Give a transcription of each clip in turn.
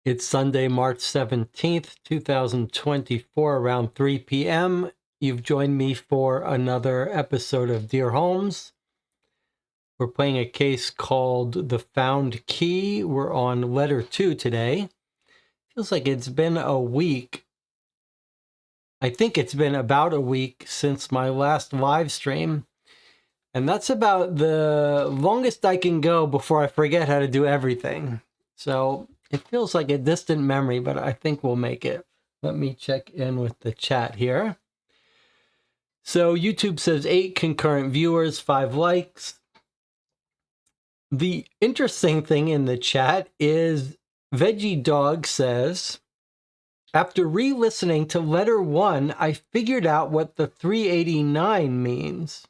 It's Sunday, March 17th, 2024, around 3 p.m. You've joined me for another episode of Dear Holmes. We're playing a case called The Found Key. We're on letter 2 today. Feels like it's been a week. I think it's been about a week since my last live stream. And that's about the longest I can go before I forget how to do everything. So it feels like a distant memory, but I think we'll make it. Let me check in with the chat here. So YouTube says 8 concurrent viewers, 5 likes. The interesting thing in the chat is Veggie Dog says, after re-listening to letter 1, I figured out what the 389 means.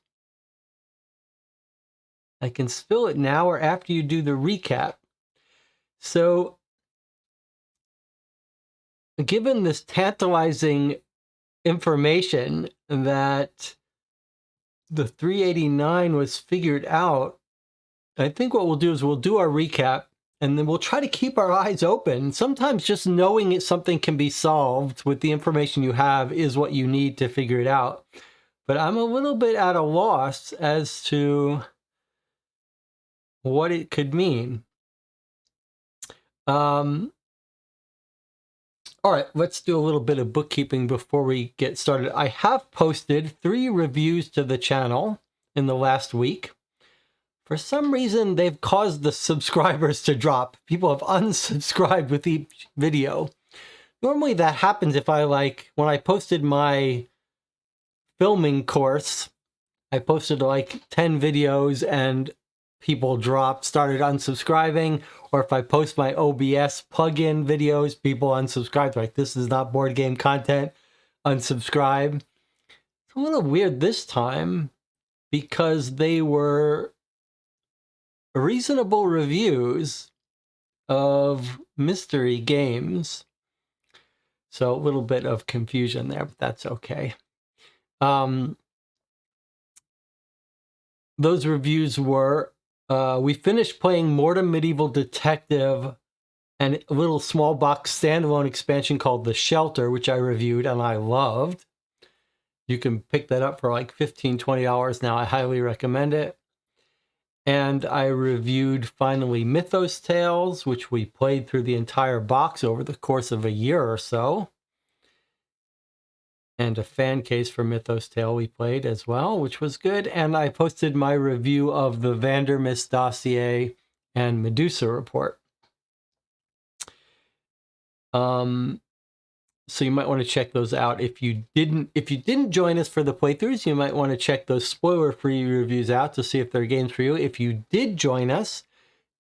I can spill it now or after you do the recap. So, given this tantalizing information that the 389 was figured out, I think what we'll do is we'll do our recap and then we'll try to keep our eyes open. Sometimes just knowing something can be solved with the information you have is what you need to figure it out. But I'm a little bit at a loss as to what it could mean. All right, let's do a little bit of bookkeeping before we get started. I have posted 3 reviews to the channel in the last week. For some reason, they've caused the subscribers to drop. People have unsubscribed with each video. Normally that happens if when I posted my filming course, I posted like 10 videos and people dropped, started unsubscribing. Or if I post my OBS plugin videos, people unsubscribe. Like, this is not board game content, unsubscribe. It's a little weird this time because they were reasonable reviews of mystery games. So a little bit of confusion there, but that's okay. Those reviews were, we finished playing Mortem Medieval Detective and a little small box standalone expansion called The Shelter, which I reviewed and I loved. You can pick that up for like $15, $20 now. I highly recommend it. And I reviewed finally Mythos Tales, which we played through the entire box over the course of a year or so. And a fan case for Mythos Tale we played as well, which was good. And I posted my review of the Vandermis dossier and Medusa report. So you might want to check those out. If you didn't join us for the playthroughs, you might want to check those spoiler-free reviews out to see if they're games for you. If you did join us,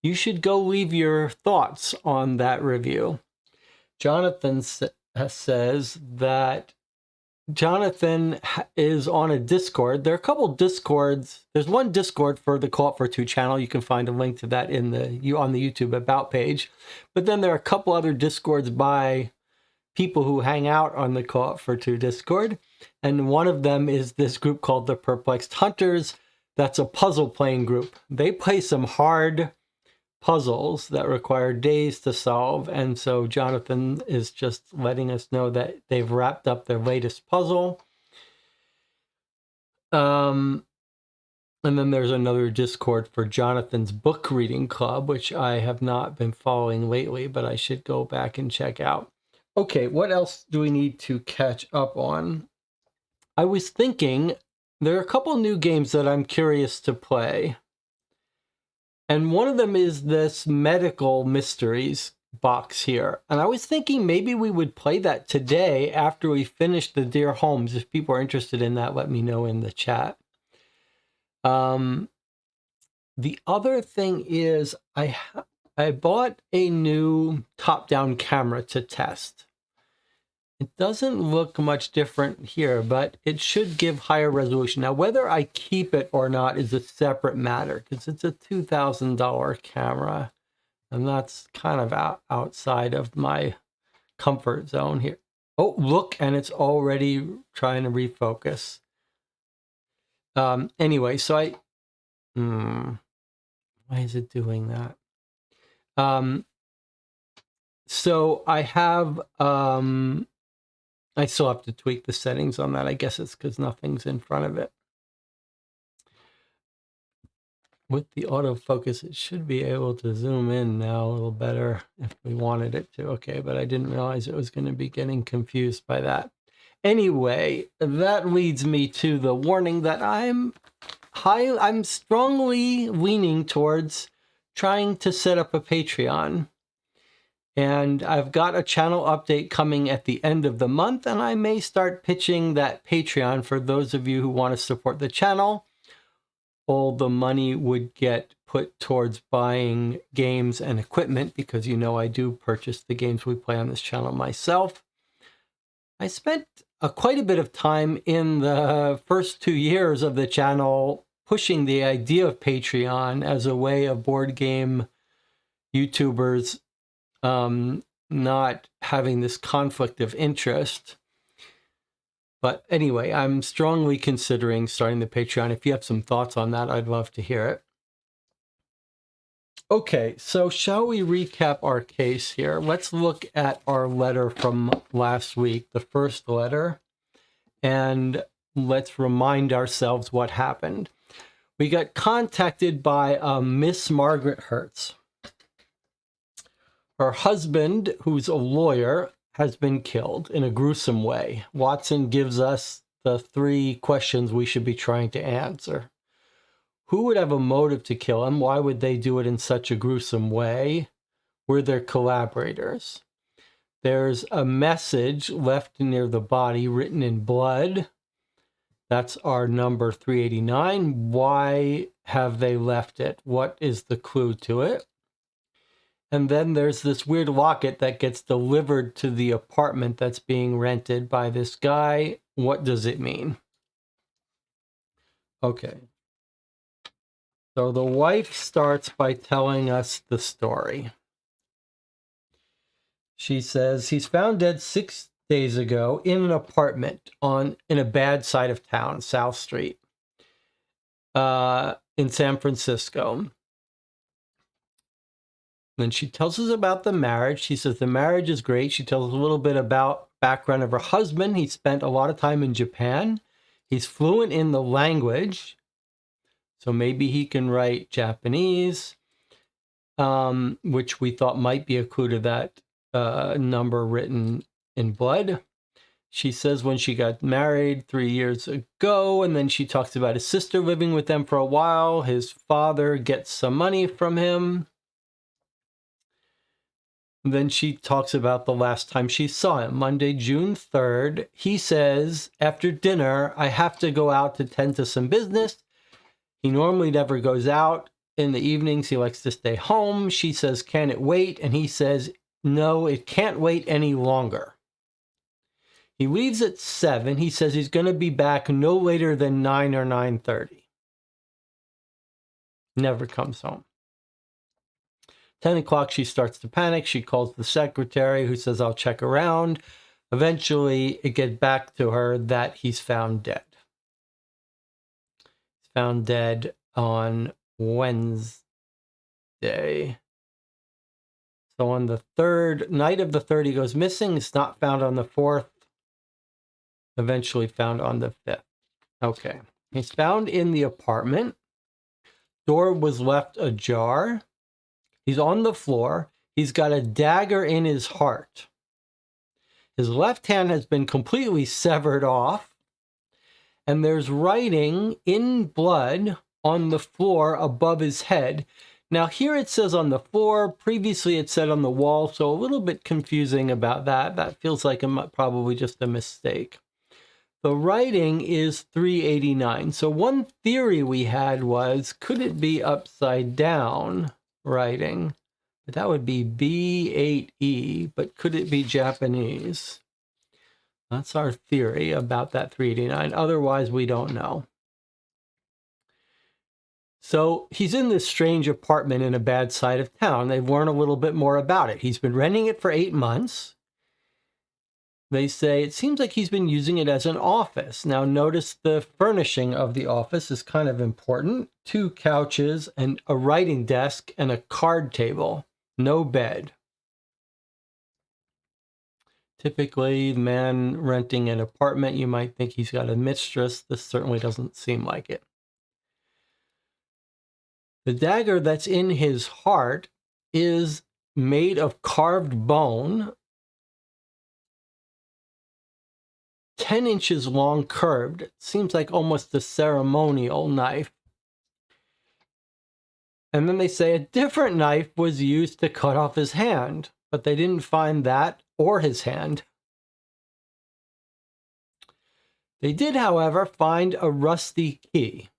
you should go leave your thoughts on that review. Jonathan says that Jonathan is on a Discord. There are a couple Discords. There's one Discord for the Co-op for Two channel. You can find a link to that on the YouTube About page. But then there are a couple other Discords by people who hang out on the Co-op for Two Discord. And one of them is this group called the Perplexed Hunters. That's a puzzle playing group. They play some hard puzzles that require days to solve. And so Jonathan is just letting us know that they've wrapped up their latest puzzle. And then there's another Discord for Jonathan's book reading club, which I have not been following lately, but I should go back and check out. Okay, what else do we need to catch up on? I was thinking there are a couple new games that I'm curious to play. And one of them is this Medical Mysteries box here. And I was thinking maybe we would play that today after we finish the Dear Holmes. If people are interested in that, let me know in the chat. The other thing is I bought a new top-down camera to test. It doesn't look much different here, but it should give higher resolution. Now, whether I keep it or not is a separate matter because it's a $2,000 camera, and that's kind of outside of my comfort zone here. Oh, look, and it's already trying to refocus. Anyway, so why is it doing that? So I have, I still have to tweak the settings on that. I guess it's because nothing's in front of it. With the autofocus, it should be able to zoom in now a little better if we wanted it to. Okay, but I didn't realize it was going to be getting confused by that. Anyway, that leads me to the warning that I'm strongly leaning towards trying to set up a Patreon. And I've got a channel update coming at the end of the month, and I may start pitching that Patreon for those of you who want to support the channel. All the money would get put towards buying games and equipment because, you know, I do purchase the games we play on this channel myself. I spent quite a bit of time in the first 2 years of the channel pushing the idea of Patreon as a way of board game YouTubers not having this conflict of interest. But anyway, I'm strongly considering starting the Patreon. If you have some thoughts on that, I'd love to hear it. Okay, so shall we recap our case here? Let's look at our letter from last week, the first letter, and let's remind ourselves what happened. We got contacted by Miss Margaret Hertz. Her husband, who's a lawyer, has been killed in a gruesome way. Watson gives us the 3 questions we should be trying to answer. Who would have a motive to kill him? Why would they do it in such a gruesome way? Were there collaborators? There's a message left near the body written in blood. That's our number 389. Why have they left it? What is the clue to it? And then there's this weird locket that gets delivered to the apartment that's being rented by this guy. What does it mean? Okay. So the wife starts by telling us the story. She says he's found dead 6 days ago in an apartment in a bad side of town, South Street, in San Francisco. Then she tells us about the marriage. She says the marriage is great. She tells us a little bit about background of her husband. He spent a lot of time in Japan. He's fluent in the language, so maybe he can write Japanese, which we thought might be a clue to that number written in blood. She says when she got married 3 years ago, and then she talks about his sister living with them for a while. His father gets some money from him. Then she talks about the last time she saw him, Monday, June 3rd. He says, after dinner, I have to go out to tend to some business. He normally never goes out. In the evenings, he likes to stay home. She says, can it wait? And he says, no, it can't wait any longer. He leaves at 7. He says he's going to be back no later than 9 or 9:30. Never comes home. 10 o'clock, she starts to panic. She calls the secretary, who says, I'll check around. Eventually, it gets back to her that he's found dead. He's found dead on Wednesday. So on the night of the 3rd, he goes missing. It's not found on the 4th. Eventually found on the 5th. Okay. He's found in the apartment. Door was left ajar. He's on the floor. He's got a dagger in his heart. His left hand has been completely severed off. And there's writing in blood on the floor above his head. Now here it says on the floor. Previously it said on the wall. So a little bit confusing about that. That feels like probably just a mistake. The writing is 389. So one theory we had was, could it be upside down writing? But that would be B8E, but could it be Japanese? That's our theory about that 389. Otherwise, we don't know. So he's in this strange apartment in a bad side of town. They've learned a little bit more about it. He's been renting it for 8 months. They say it seems like he's been using it as an office. Now notice the furnishing of the office is kind of important. 2 couches and a writing desk and a card table. No bed. Typically, the man renting an apartment, you might think he's got a mistress. This certainly doesn't seem like it. The dagger that's in his heart is made of carved bone, 10 inches long, curved. It seems like almost a ceremonial knife. And then they say a different knife was used to cut off his hand, but they didn't find that or his hand. They did, however, find a rusty key.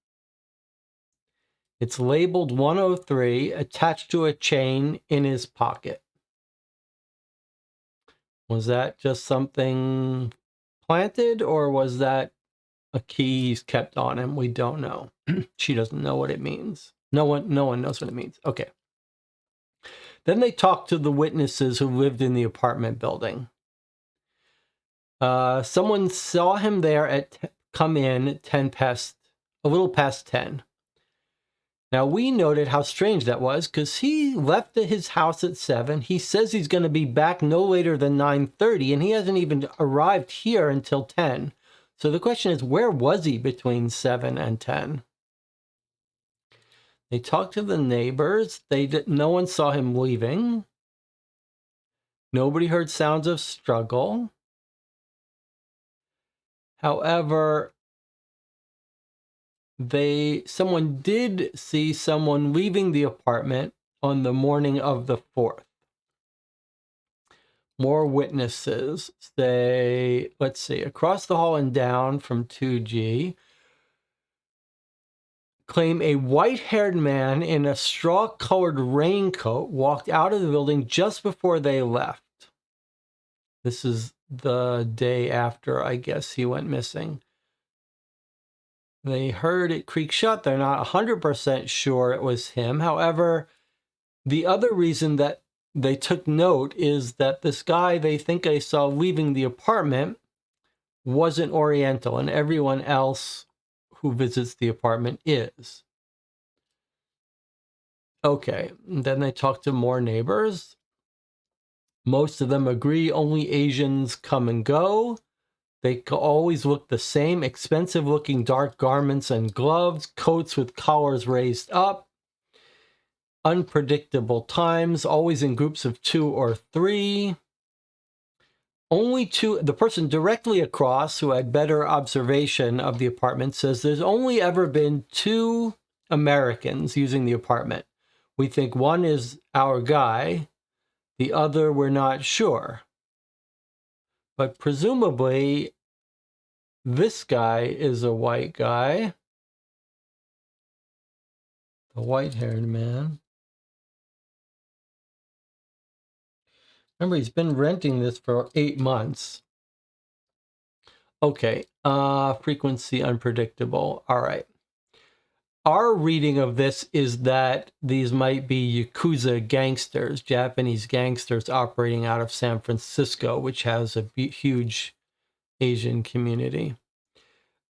It's labeled 103, attached to a chain in his pocket. Was that just something planted, or was that a key he's kept on him? We don't know. She doesn't know what it means. No one knows what it means. Okay. Then they talked to the witnesses who lived in the apartment building. Someone saw him there come in at a little past 10. Now, we noted how strange that was because he left his house at 7. He says he's going to be back no later than 9:30, and he hasn't even arrived here until 10. So the question is, where was he between 7 and 10? They talked to the neighbors. No one saw him leaving. Nobody heard sounds of struggle. However, someone did see someone leaving the apartment on the morning of the 4th. More witnesses say, let's see, across the hall and down from 2G, claim a white-haired man in a straw-colored raincoat walked out of the building just before they left. This is the day after, I guess, he went missing. They heard it creak shut. They're not 100% sure it was him. However, the other reason that they took note is that this guy they think they saw leaving the apartment wasn't Oriental, and everyone else who visits the apartment is. Okay, and then they talked to more neighbors. Most of them agree only Asians come and go. They always look the same, expensive-looking dark garments and gloves, coats with collars raised up, unpredictable times, always in groups of 2 or 3. Only the person directly across, who had better observation of the apartment, says there's only ever been 2 Americans using the apartment. We think one is our guy, the other we're not sure. But presumably, this guy is a white guy. The white-haired man. Remember, he's been renting this for 8 months. Okay, frequency unpredictable. All right. Our reading of this is that these might be Yakuza gangsters, Japanese gangsters operating out of San Francisco, which has a huge Asian community.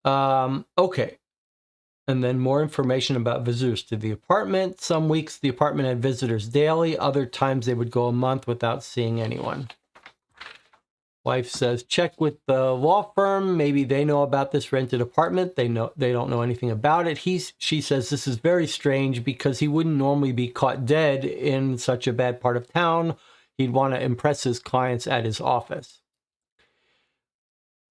Okay. And then more information about visitors to the apartment. Some weeks the apartment had visitors daily. Other times they would go a month without seeing anyone. Wife says, check with the law firm. Maybe they know about this rented apartment. They don't know anything about it. She says this is very strange because he wouldn't normally be caught dead in such a bad part of town. He'd want to impress his clients at his office.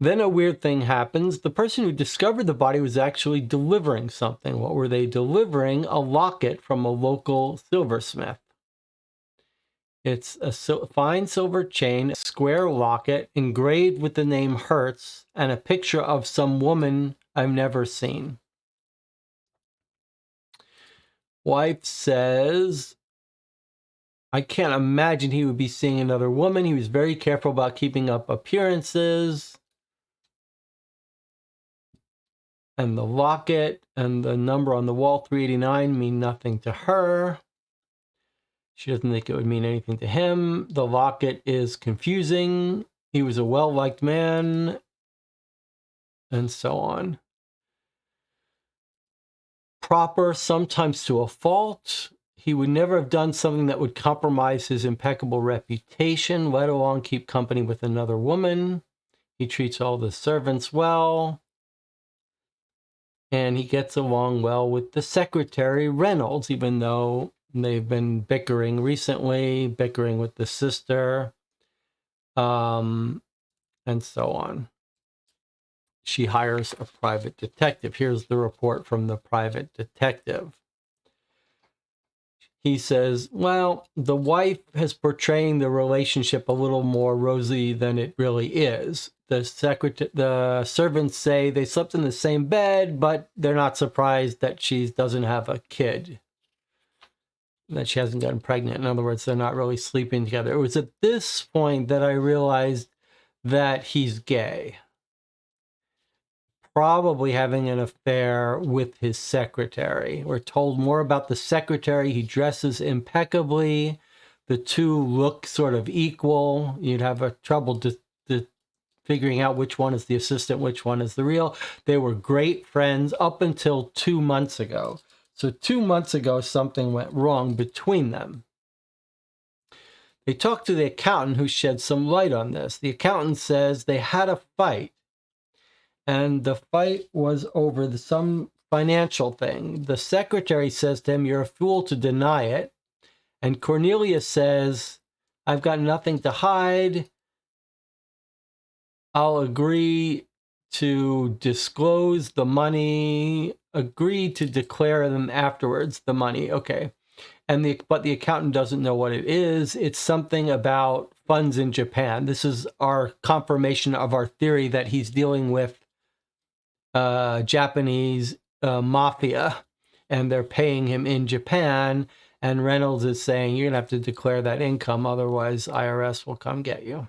Then a weird thing happens. The person who discovered the body was actually delivering something. What were they delivering? A locket from a local silversmith. It's a fine silver chain, a square locket, engraved with the name Hertz, and a picture of some woman I've never seen. Wife says, I can't imagine he would be seeing another woman. He was very careful about keeping up appearances. And the locket and the number on the wall, 389, mean nothing to her. She doesn't think it would mean anything to him. The locket is confusing. He was a well-liked man, and so on. Proper, sometimes to a fault. he would never have done something that would compromise his impeccable reputation, let alone keep company with another woman. He treats all the servants well. And he gets along well with the secretary, Reynolds, even though they've been bickering recently, bickering with the sister, and so on. She hires a private detective. Here's the report from the private detective. He says, well, the wife has portraying the relationship a little more rosy than it really is. The servants say they slept in the same bed, but they're not surprised that she doesn't have a kid, that she hasn't gotten pregnant. In other words, they're not really sleeping together. It was at this point that I realized that he's gay, probably having an affair with his secretary. We're told more about the secretary. He dresses impeccably. The two look sort of equal. You'd have a trouble figuring out which one is the assistant, which one is the real. They were great friends up until 2 months ago. So 2 months ago, something went wrong between them. They talked to the accountant, who shed some light on this. The accountant says they had a fight, and the fight was over some financial thing. The secretary says to him, "You're a fool to deny it." And Cornelius says, "I've got nothing to hide. I'll agree to disclose the money, agree to declare them afterwards, the money." Okay. But the accountant doesn't know what it is. It's something about funds in Japan. This is our confirmation of our theory that he's dealing with Japanese mafia, and they're paying him in Japan. And Reynolds is saying, you're going to have to declare that income, otherwise IRS will come get you.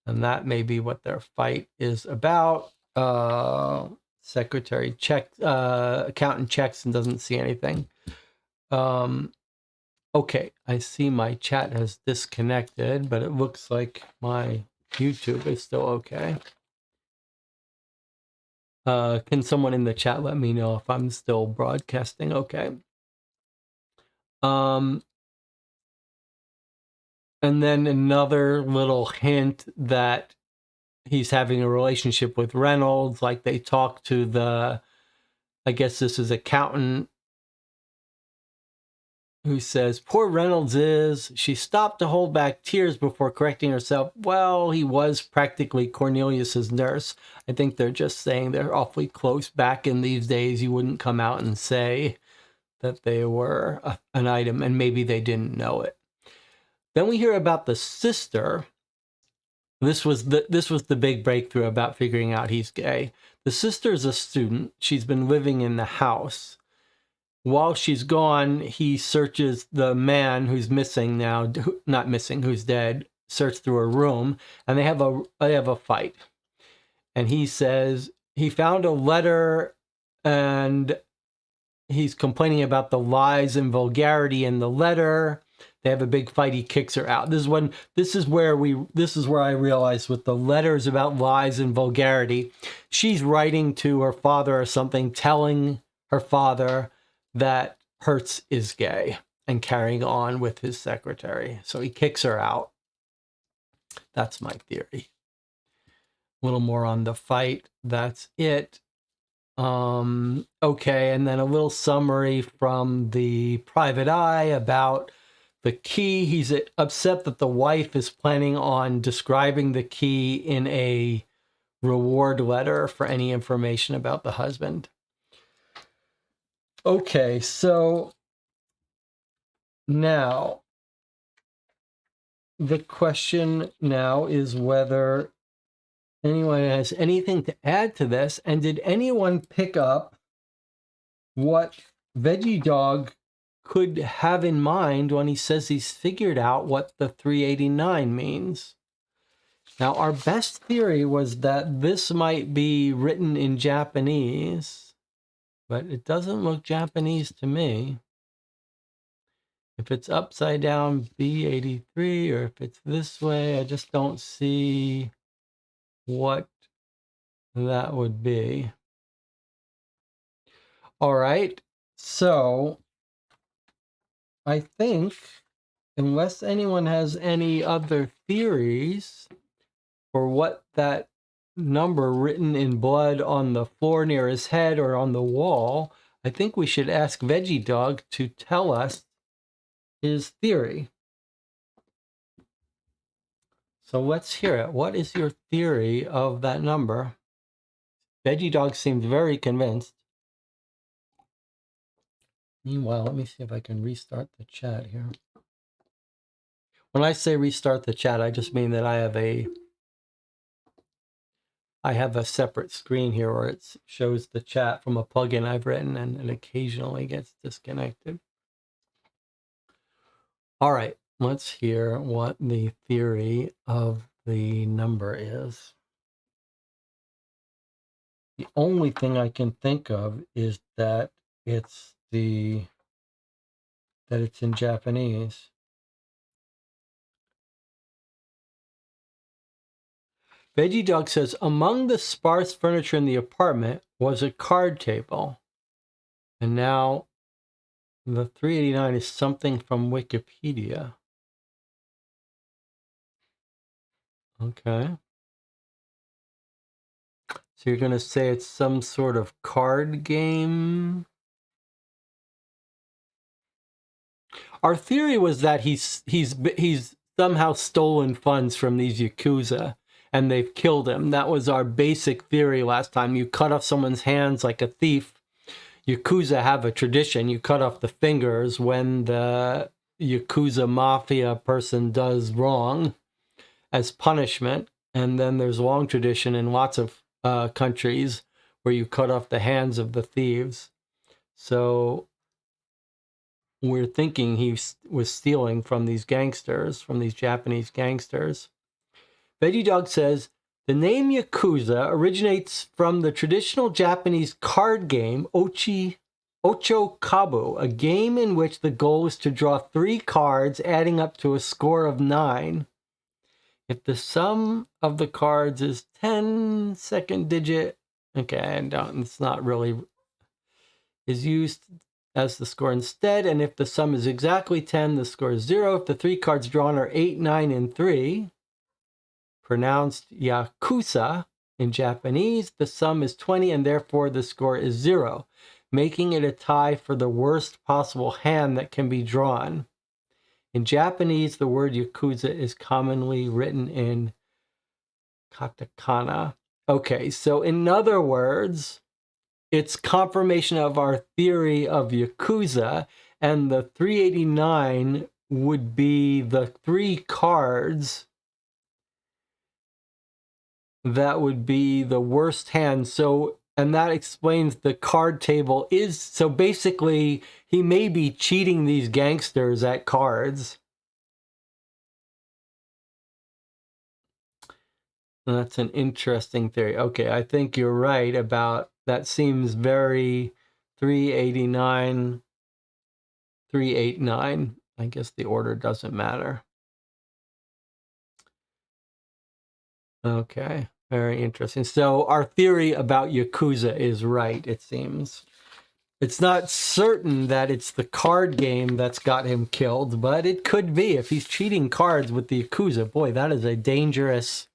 And that may be what their fight is about. Secretary checks, accountant checks and doesn't see anything. Okay, I see my chat has disconnected, but it looks like my YouTube is still okay. Can someone in the chat let me know if I'm still broadcasting okay? And then another little hint that he's having a relationship with Reynolds, like they talk to the, I guess this is accountant, who says, poor Reynolds is, she stopped to hold back tears before correcting herself. Well, he was practically Cornelius's nurse. I think they're just saying they're awfully close. Back in these days, you wouldn't come out and say that they were an item, and maybe they didn't know it. Then we hear about the sister. This was the big breakthrough about figuring out he's gay. The sister is a student. She's been living in the house. While she's gone, he searches the man who's missing now, not missing, who's dead, search through her room, and they have a fight. And he says he found a letter, and he's complaining about the lies and vulgarity in the letter. They have a big fight. He kicks her out. This is where I realized with the letters about lies and vulgarity, she's writing to her father or something, telling her father that Hertz is gay and carrying on with his secretary. So he kicks her out. That's my theory. A little more on the fight. That's it. Okay, and then a little summary from the private eye about the key. He's upset that the wife is planning on describing the key in a reward letter for any information about the husband. Okay, so now the question now is whether anyone has anything to add to this, and did anyone pick up what Veggie Dog could have in mind when he says he's figured out what the 389 means? Now, our best theory was that this might be written in Japanese, but it doesn't look Japanese to me. If it's upside down B83, or if it's this way, I just don't see what that would be. All right, so I think, unless anyone has any other theories for what that number written in blood on the floor near his head or on the wall, I think we should ask Veggie Dog to tell us his theory. So let's hear it. What is your theory of that number? Veggie Dog seemed very convinced. Meanwhile, let me see if I can restart the chat here. When I say restart the chat, I just mean that I have a separate screen here where it shows the chat from a plugin I've written, and it occasionally gets disconnected. All right, let's hear what the theory of the number is. The only thing I can think of is that it's in Japanese. Veggie Dog says, among the sparse furniture in the apartment was a card table. And now the 389 is something from Wikipedia. Okay. So you're going to say it's some sort of card game? Our theory was that he's somehow stolen funds from these Yakuza and they've killed him. That was our basic theory last time. You cut off someone's hands like a thief. Yakuza have a tradition. You cut off the fingers when the Yakuza mafia person does wrong as punishment. And then there's a long tradition in lots of countries where you cut off the hands of the thieves. So we're thinking he was stealing from these gangsters, from these Japanese gangsters. Veggie Dog says, the name Yakuza originates from the traditional Japanese card game Ocho Kabu, a game in which the goal is to draw 3 cards adding up to a score of 9. If the sum of the cards is 10 second digit, okay, it's not really, is used as the score instead. And if the sum is exactly 10, the score is 0. If the 3 cards drawn are 8, 9, and 3, pronounced Yakuza in Japanese, the sum is 20 and therefore the score is 0, making it a tie for the worst possible hand that can be drawn. In Japanese, the word Yakuza is commonly written in katakana. Okay, so in other words, it's confirmation of our theory of Yakuza, and the 389 would be the 3 cards that would be the worst hand. So, and that explains the card table is, so basically he may be cheating these gangsters at cards. And that's an interesting theory. Okay, I think you're right about that. Seems very 389, 389. I guess the order doesn't matter. Okay, very interesting. So our theory about Yakuza is right, it seems. It's not certain that it's the card game that's got him killed, but it could be. If he's cheating cards with the Yakuza, boy, that is a dangerous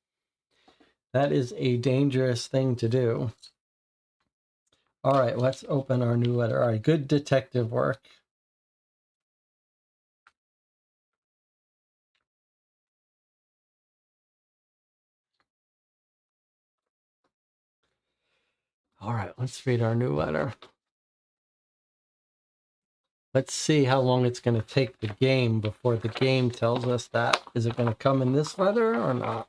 thing to do. All right, let's open our new letter. All right, good detective work. All right, let's read our new letter. Let's see how long it's going to take the game before the game tells us that. Is it going to come in this letter or not?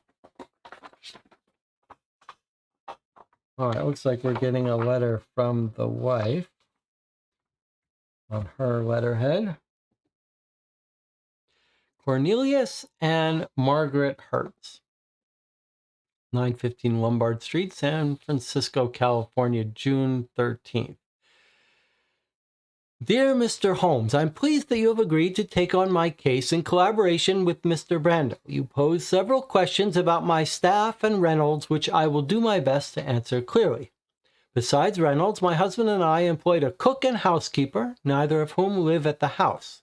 All right, looks like we're getting a letter from the wife on her letterhead. Cornelius and Margaret Hertz, 915 Lombard Street, San Francisco, California, June 13th. Dear Mr. Holmes, I'm pleased that you have agreed to take on my case in collaboration with Mr. Brando. You posed several questions about my staff and Reynolds, which I will do my best to answer clearly. Besides Reynolds, my husband and I employed a cook and housekeeper, neither of whom live at the house.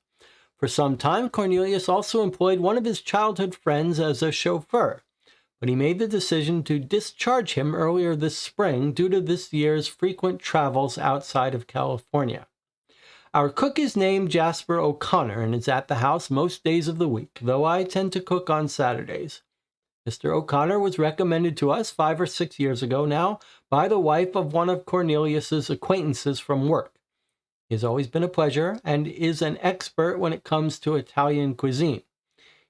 For some time, Cornelius also employed one of his childhood friends as a chauffeur, but he made the decision to discharge him earlier this spring due to this year's frequent travels outside of California. Our cook is named Jasper O'Connor and is at the house most days of the week, though I tend to cook on Saturdays. Mr. O'Connor was recommended to us 5 or 6 years ago now by the wife of one of Cornelius's acquaintances from work. He has always been a pleasure and is an expert when it comes to Italian cuisine.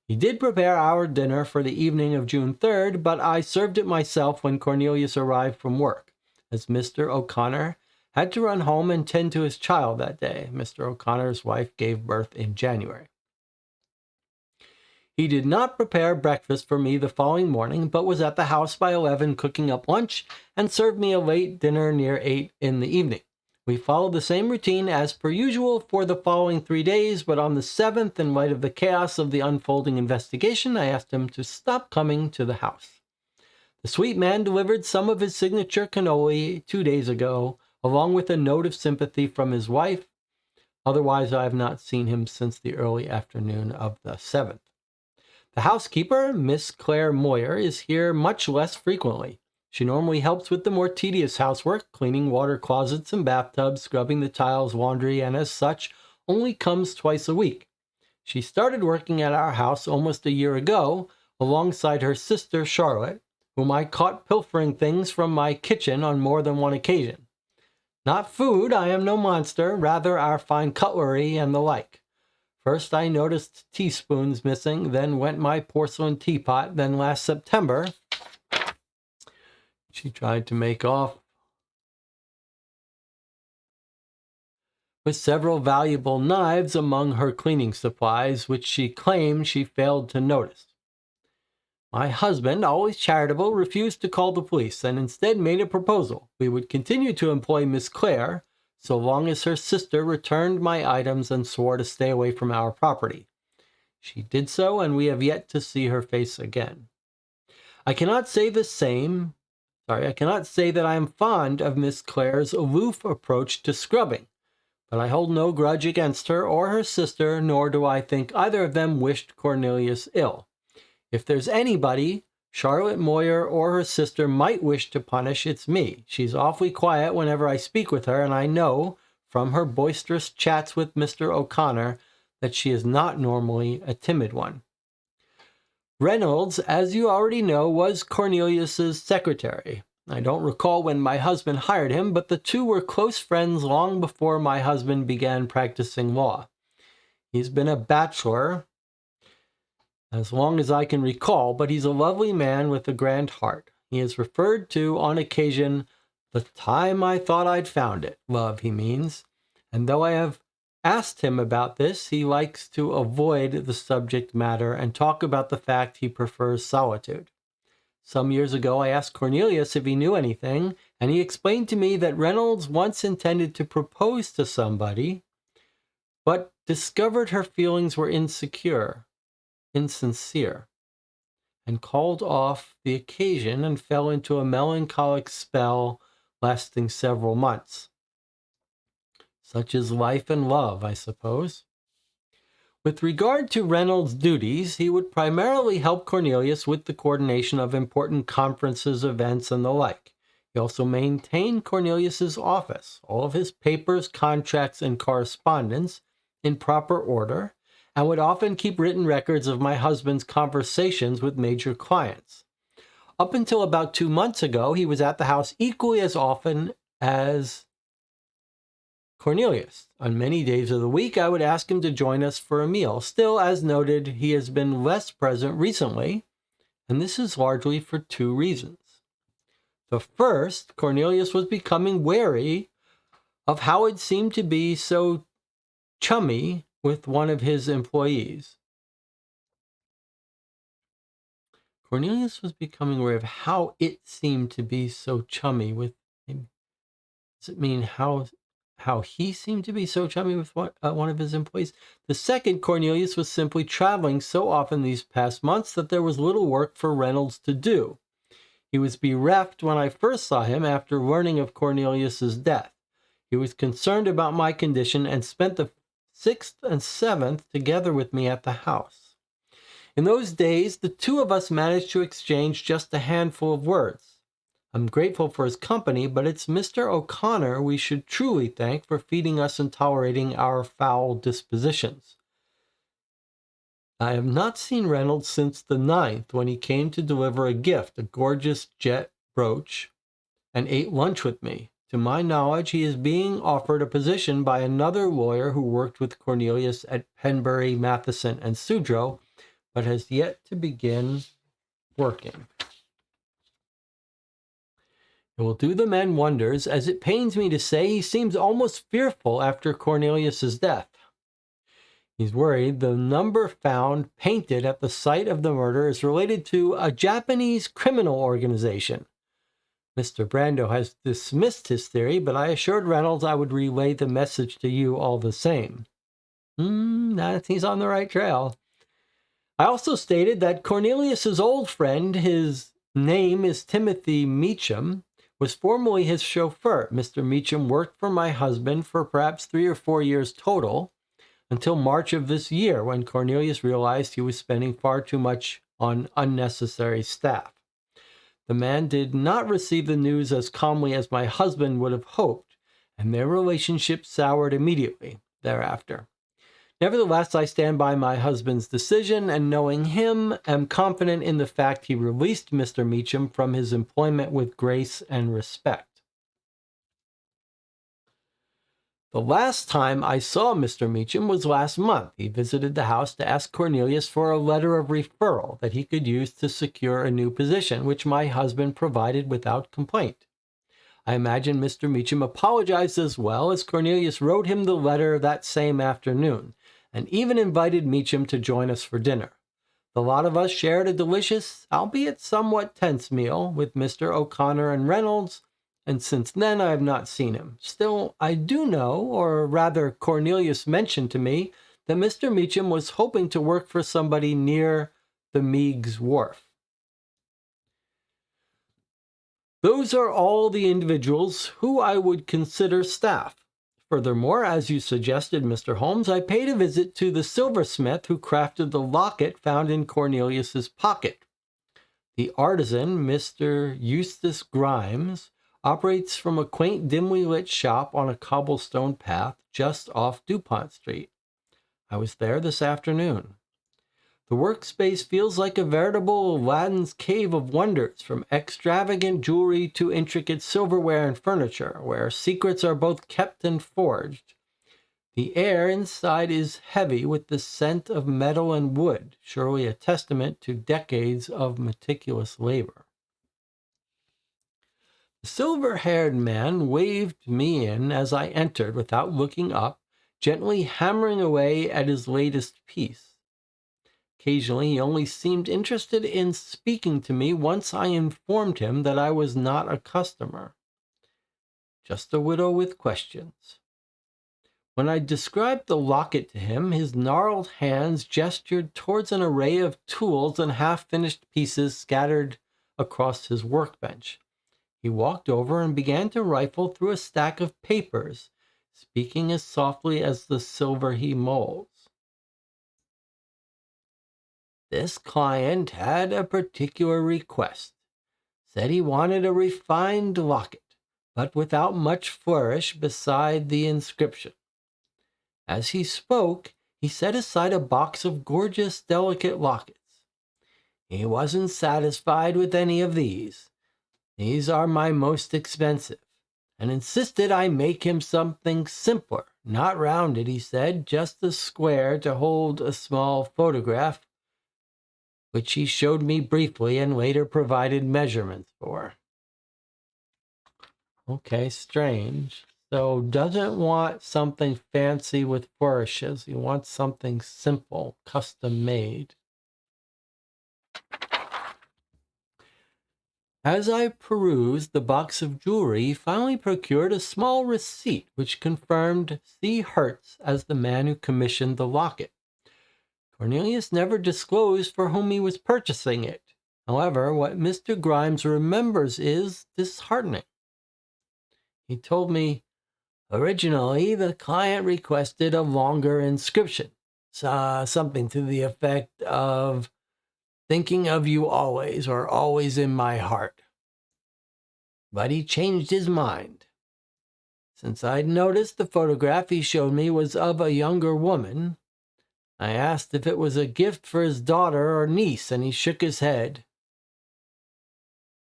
He did prepare our dinner for the evening of June 3rd, but I served it myself when Cornelius arrived from work, as Mr. O'Connor had to run home and tend to his child that day. Mr. O'Connor's wife gave birth in January. He did not prepare breakfast for me the following morning, but was at the house by 11 cooking up lunch and served me a late dinner near 8 in the evening. We followed the same routine as per usual for the following 3 days, but on the 7th, in light of the chaos of the unfolding investigation, I asked him to stop coming to the house. The sweet man delivered some of his signature cannoli 2 days ago, along with a note of sympathy from his wife. Otherwise, I have not seen him since the early afternoon of the 7th. The housekeeper, Miss Claire Moyer, is here much less frequently. She normally helps with the more tedious housework, cleaning water closets and bathtubs, scrubbing the tiles, laundry, and as such, only comes twice a week. She started working at our house almost a year ago, alongside her sister Charlotte, whom I caught pilfering things from my kitchen on more than one occasion. Not food, I am no monster, rather our fine cutlery and the like. First I noticed teaspoons missing, then went my porcelain teapot, then last September she tried to make off with several valuable knives among her cleaning supplies, which she claimed she failed to notice. My husband, always charitable, refused to call the police and instead made a proposal. We would continue to employ Miss Claire so long as her sister returned my items and swore to stay away from our property. She did so, and we have yet to see her face again. I cannot say that I am fond of Miss Claire's aloof approach to scrubbing, but I hold no grudge against her or her sister, nor do I think either of them wished Cornelius ill. If there's anybody Charlotte Moyer or her sister might wish to punish, it's me. She's awfully quiet whenever I speak with her, and I know from her boisterous chats with Mr. O'Connor that she is not normally a timid one. Reynolds, as you already know, was Cornelius's secretary. I don't recall when my husband hired him, but the two were close friends long before my husband began practicing law. He's been a bachelor as long as I can recall, but he's a lovely man with a grand heart. He is referred to on occasion, the time I thought I'd found it, love, he means. And though I have asked him about this, he likes to avoid the subject matter and talk about the fact he prefers solitude. Some years ago, I asked Cornelius if he knew anything, and he explained to me that Reynolds once intended to propose to somebody, but discovered her feelings were insincere, and called off the occasion and fell into a melancholic spell lasting several months. Such is life and love, I suppose. With regard to Reynolds' duties, he would primarily help Cornelius with the coordination of important conferences, events, and the like. He also maintained Cornelius's office, all of his papers, contracts, and correspondence in proper order, and would often keep written records of my husband's conversations with major clients. Up until about 2 months ago, he was at the house equally as often as Cornelius. On many days of the week, I would ask him to join us for a meal. Still, as noted, he has been less present recently, and this is largely for 2 reasons. The first, Cornelius was becoming wary of how it seemed to be so chummy with one of his employees. Cornelius was becoming aware of how it seemed to be so chummy with him. Does it mean how he seemed to be so chummy with one of his employees? The second, Cornelius was simply traveling so often these past months that there was little work for Reynolds to do. He was bereft when I first saw him after learning of Cornelius's death. He was concerned about my condition and spent the 6th and 7th together with me at the house. In those days, the two of us managed to exchange just a handful of words. I'm grateful for his company, but it's Mr. O'Connor we should truly thank for feeding us and tolerating our foul dispositions. I have not seen Reynolds since the 9th, when he came to deliver a gift, a gorgeous jet brooch, and ate lunch with me. To my knowledge, he is being offered a position by another lawyer who worked with Cornelius at Penbury, Matheson, and Sudrow, but has yet to begin working. It will do the men wonders, as it pains me to say he seems almost fearful after Cornelius's death. He's worried the number found painted at the site of the murder is related to a Japanese criminal organization. Mr. Brando has dismissed his theory, but I assured Reynolds I would relay the message to you all the same. He's on the right trail. I also stated that Cornelius's old friend, his name is Timothy Meacham, was formerly his chauffeur. Mr. Meacham worked for my husband for perhaps 3 or 4 years total, until March of this year, when Cornelius realized he was spending far too much on unnecessary staff. The man did not receive the news as calmly as my husband would have hoped, and their relationship soured immediately thereafter. Nevertheless, I stand by my husband's decision, and knowing him, am confident in the fact he released Mr. Meacham from his employment with grace and respect. The last time I saw Mr. Meacham was last month. He visited the house to ask Cornelius for a letter of referral that he could use to secure a new position, which my husband provided without complaint. I imagine Mr. Meacham apologized as well, as Cornelius wrote him the letter that same afternoon, and even invited Meacham to join us for dinner. The lot of us shared a delicious, albeit somewhat tense meal with Mr. O'Connor and Reynolds, and since then I have not seen him. Still, I do know, or rather Cornelius mentioned to me, that Mr. Meacham was hoping to work for somebody near the Meigs Wharf. Those are all the individuals who I would consider staff. Furthermore, as you suggested, Mr. Holmes, I paid a visit to the silversmith who crafted the locket found in Cornelius's pocket. The artisan, Mr. Eustace Grimes, operates from a quaint, dimly lit shop on a cobblestone path just off DuPont Street. I was there this afternoon. The workspace feels like a veritable Aladdin's cave of wonders, from extravagant jewelry to intricate silverware and furniture, where secrets are both kept and forged. The air inside is heavy with the scent of metal and wood, surely a testament to decades of meticulous labor. The silver-haired man waved me in as I entered without looking up, gently hammering away at his latest piece. Occasionally, he only seemed interested in speaking to me once I informed him that I was not a customer. Just a widow with questions. When I described the locket to him, his gnarled hands gestured towards an array of tools and half-finished pieces scattered across his workbench. He walked over and began to rifle through a stack of papers, speaking as softly as the silver he molds. This client had a particular request. Said he wanted a refined locket, but without much flourish beside the inscription. As he spoke, he set aside a box of gorgeous, delicate lockets. He wasn't satisfied with any of these. These are my most expensive, and insisted I make him something simpler, not rounded, he said, just a square to hold a small photograph, which he showed me briefly and later provided measurements for. Okay, strange. So doesn't want something fancy with flourishes. He wants something simple, custom made. As I perused the box of jewelry, he finally procured a small receipt which confirmed C. Hertz as the man who commissioned the locket. Cornelius never disclosed for whom he was purchasing it. However, what Mr. Grimes remembers is disheartening. He told me, Originally, the client requested a longer inscription, something to the effect of thinking of you always or always in my heart. But he changed his mind. Since I'd noticed the photograph he showed me was of a younger woman, I asked if it was a gift for his daughter or niece, and he shook his head.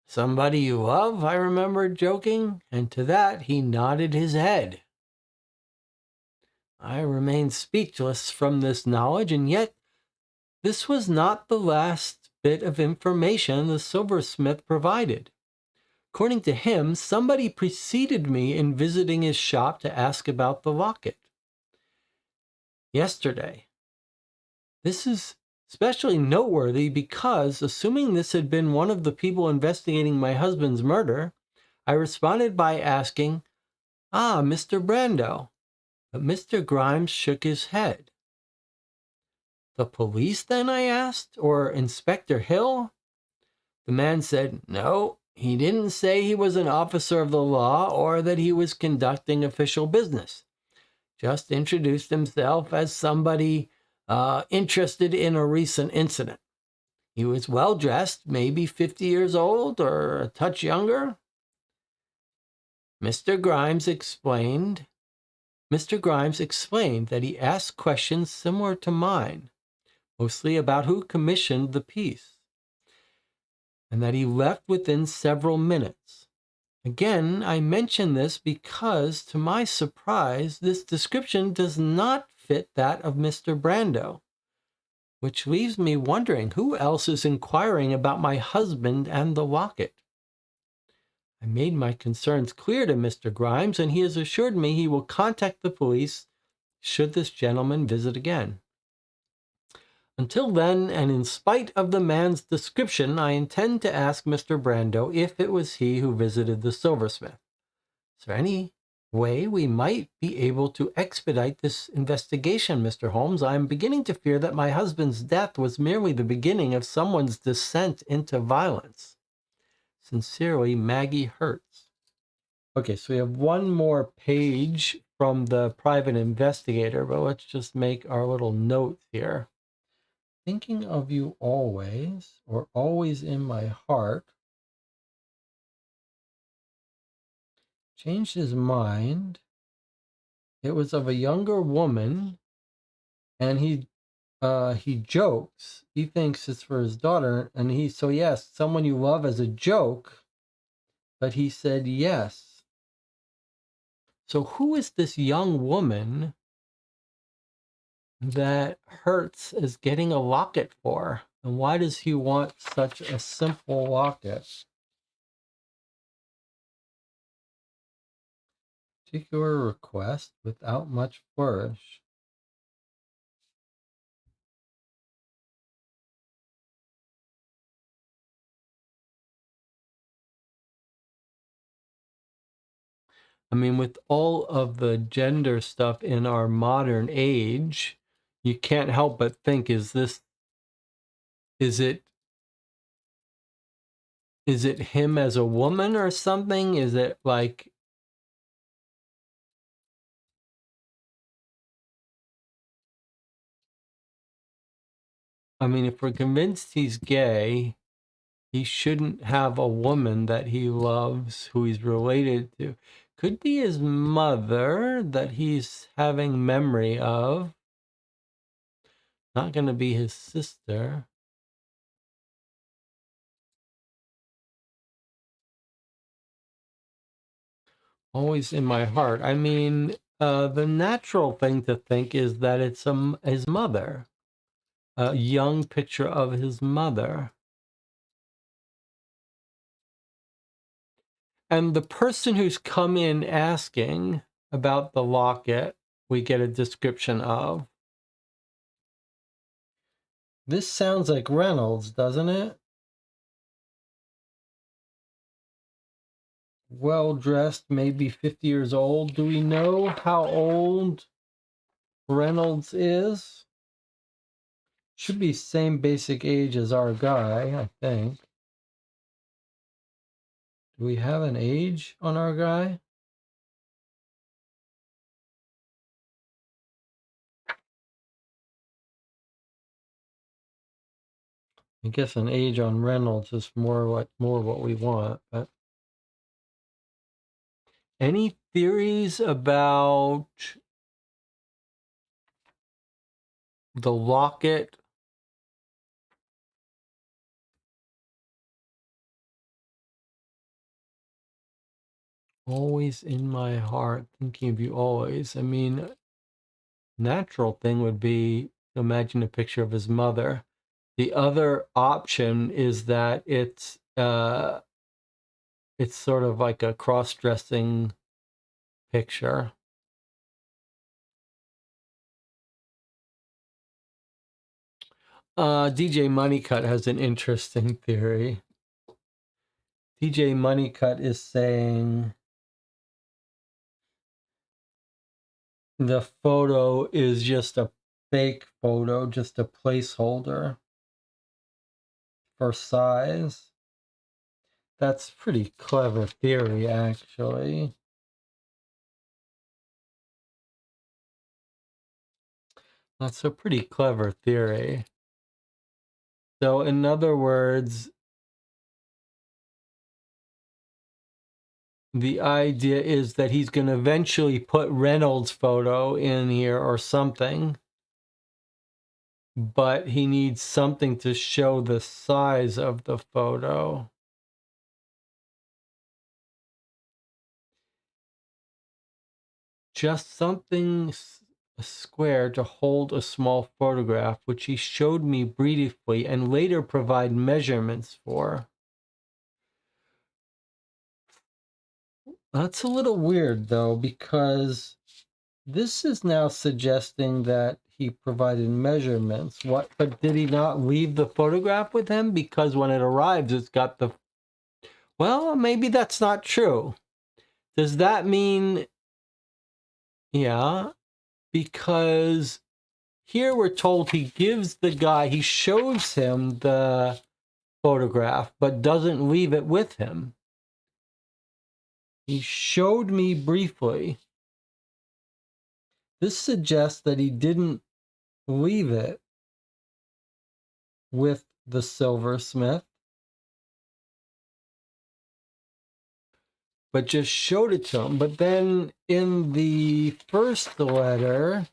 Somebody you love, I remembered, joking, and to that he nodded his head. I remained speechless from this knowledge, and yet this was not the last bit of information the silversmith provided. According to him, somebody preceded me in visiting his shop to ask about the locket. Yesterday. This is especially noteworthy because, assuming this had been one of the people investigating my husband's murder, I responded by asking, "Ah, Mr. Brando." But Mr. Grimes shook his head. "The police, then?" I asked, "or Inspector Hill?" The man said, "No, he didn't say he was an officer of the law or that he was conducting official business. Just introduced himself as somebody interested in a recent incident. He was well dressed, maybe 50 years old or a touch younger." Mr. Grimes explained that he asked questions similar to mine, mostly about who commissioned the piece, and that he left within several minutes. Again, I mention this because, to my surprise, this description does not fit that of Mr. Brando, which leaves me wondering who else is inquiring about my husband and the locket. I made my concerns clear to Mr. Grimes, and he has assured me he will contact the police should this gentleman visit again. Until then, and in spite of the man's description, I intend to ask Mr. Brando if it was he who visited the silversmith. Is there any way we might be able to expedite this investigation, Mr. Holmes? I am beginning to fear that my husband's death was merely the beginning of someone's descent into violence. Sincerely, Maggie Hertz. Okay, so we have one more page from the private investigator, but let's just make our little note here. Thinking of you always, or always in my heart. Changed his mind. It was of a younger woman, and he jokes. He thinks it's for his daughter, and yes, someone you love as a joke, but he said yes. So who is this young woman that Hertz is getting a locket for? And why does he want such a simple locket? Particular request without much flourish. I mean, with all of the gender stuff in our modern age, you can't help but think, is it him as a woman or something? Is it like, I mean, if we're convinced he's gay, he shouldn't have a woman that he loves who he's related to. Could be his mother that he's having memory of. Not going to be his sister. Always in my heart. I mean, the natural thing to think is that it's his mother. A young picture of his mother. And the person who's come in asking about the locket, we get a description of. This sounds like Reynolds, doesn't it? Well dressed, maybe 50 years old. Do we know how old Reynolds is? Should be same basic age as our guy, I think. Do we have an age on our guy? I guess an age on Reynolds is more what we want. But any theories about the locket? Always in my heart, thinking of you always. I mean, natural thing would be imagine a picture of his mother. The other option is that it's sort of like a cross-dressing picture. DJ Moneycut has an interesting theory. DJ Moneycut is saying the photo is just a fake photo, just a placeholder for size. That's pretty clever theory, actually. That's a pretty clever theory. So, in other words, the idea is that he's going to eventually put Reynolds' photo in here or something, but he needs something to show the size of the photo. Just something square to hold a small photograph, which he showed me briefly and later provide measurements for. That's a little weird, though, because this is now suggesting that he provided measurements. What? But did he not leave the photograph with him? Because when it arrives, it's got the... Well, maybe that's not true. Does that mean... Yeah, because here we're told he gives the guy, he shows him the photograph, but doesn't leave it with him. He showed me briefly. This suggests that he didn't leave it with the silversmith, but just showed it to him. But then in the first letter,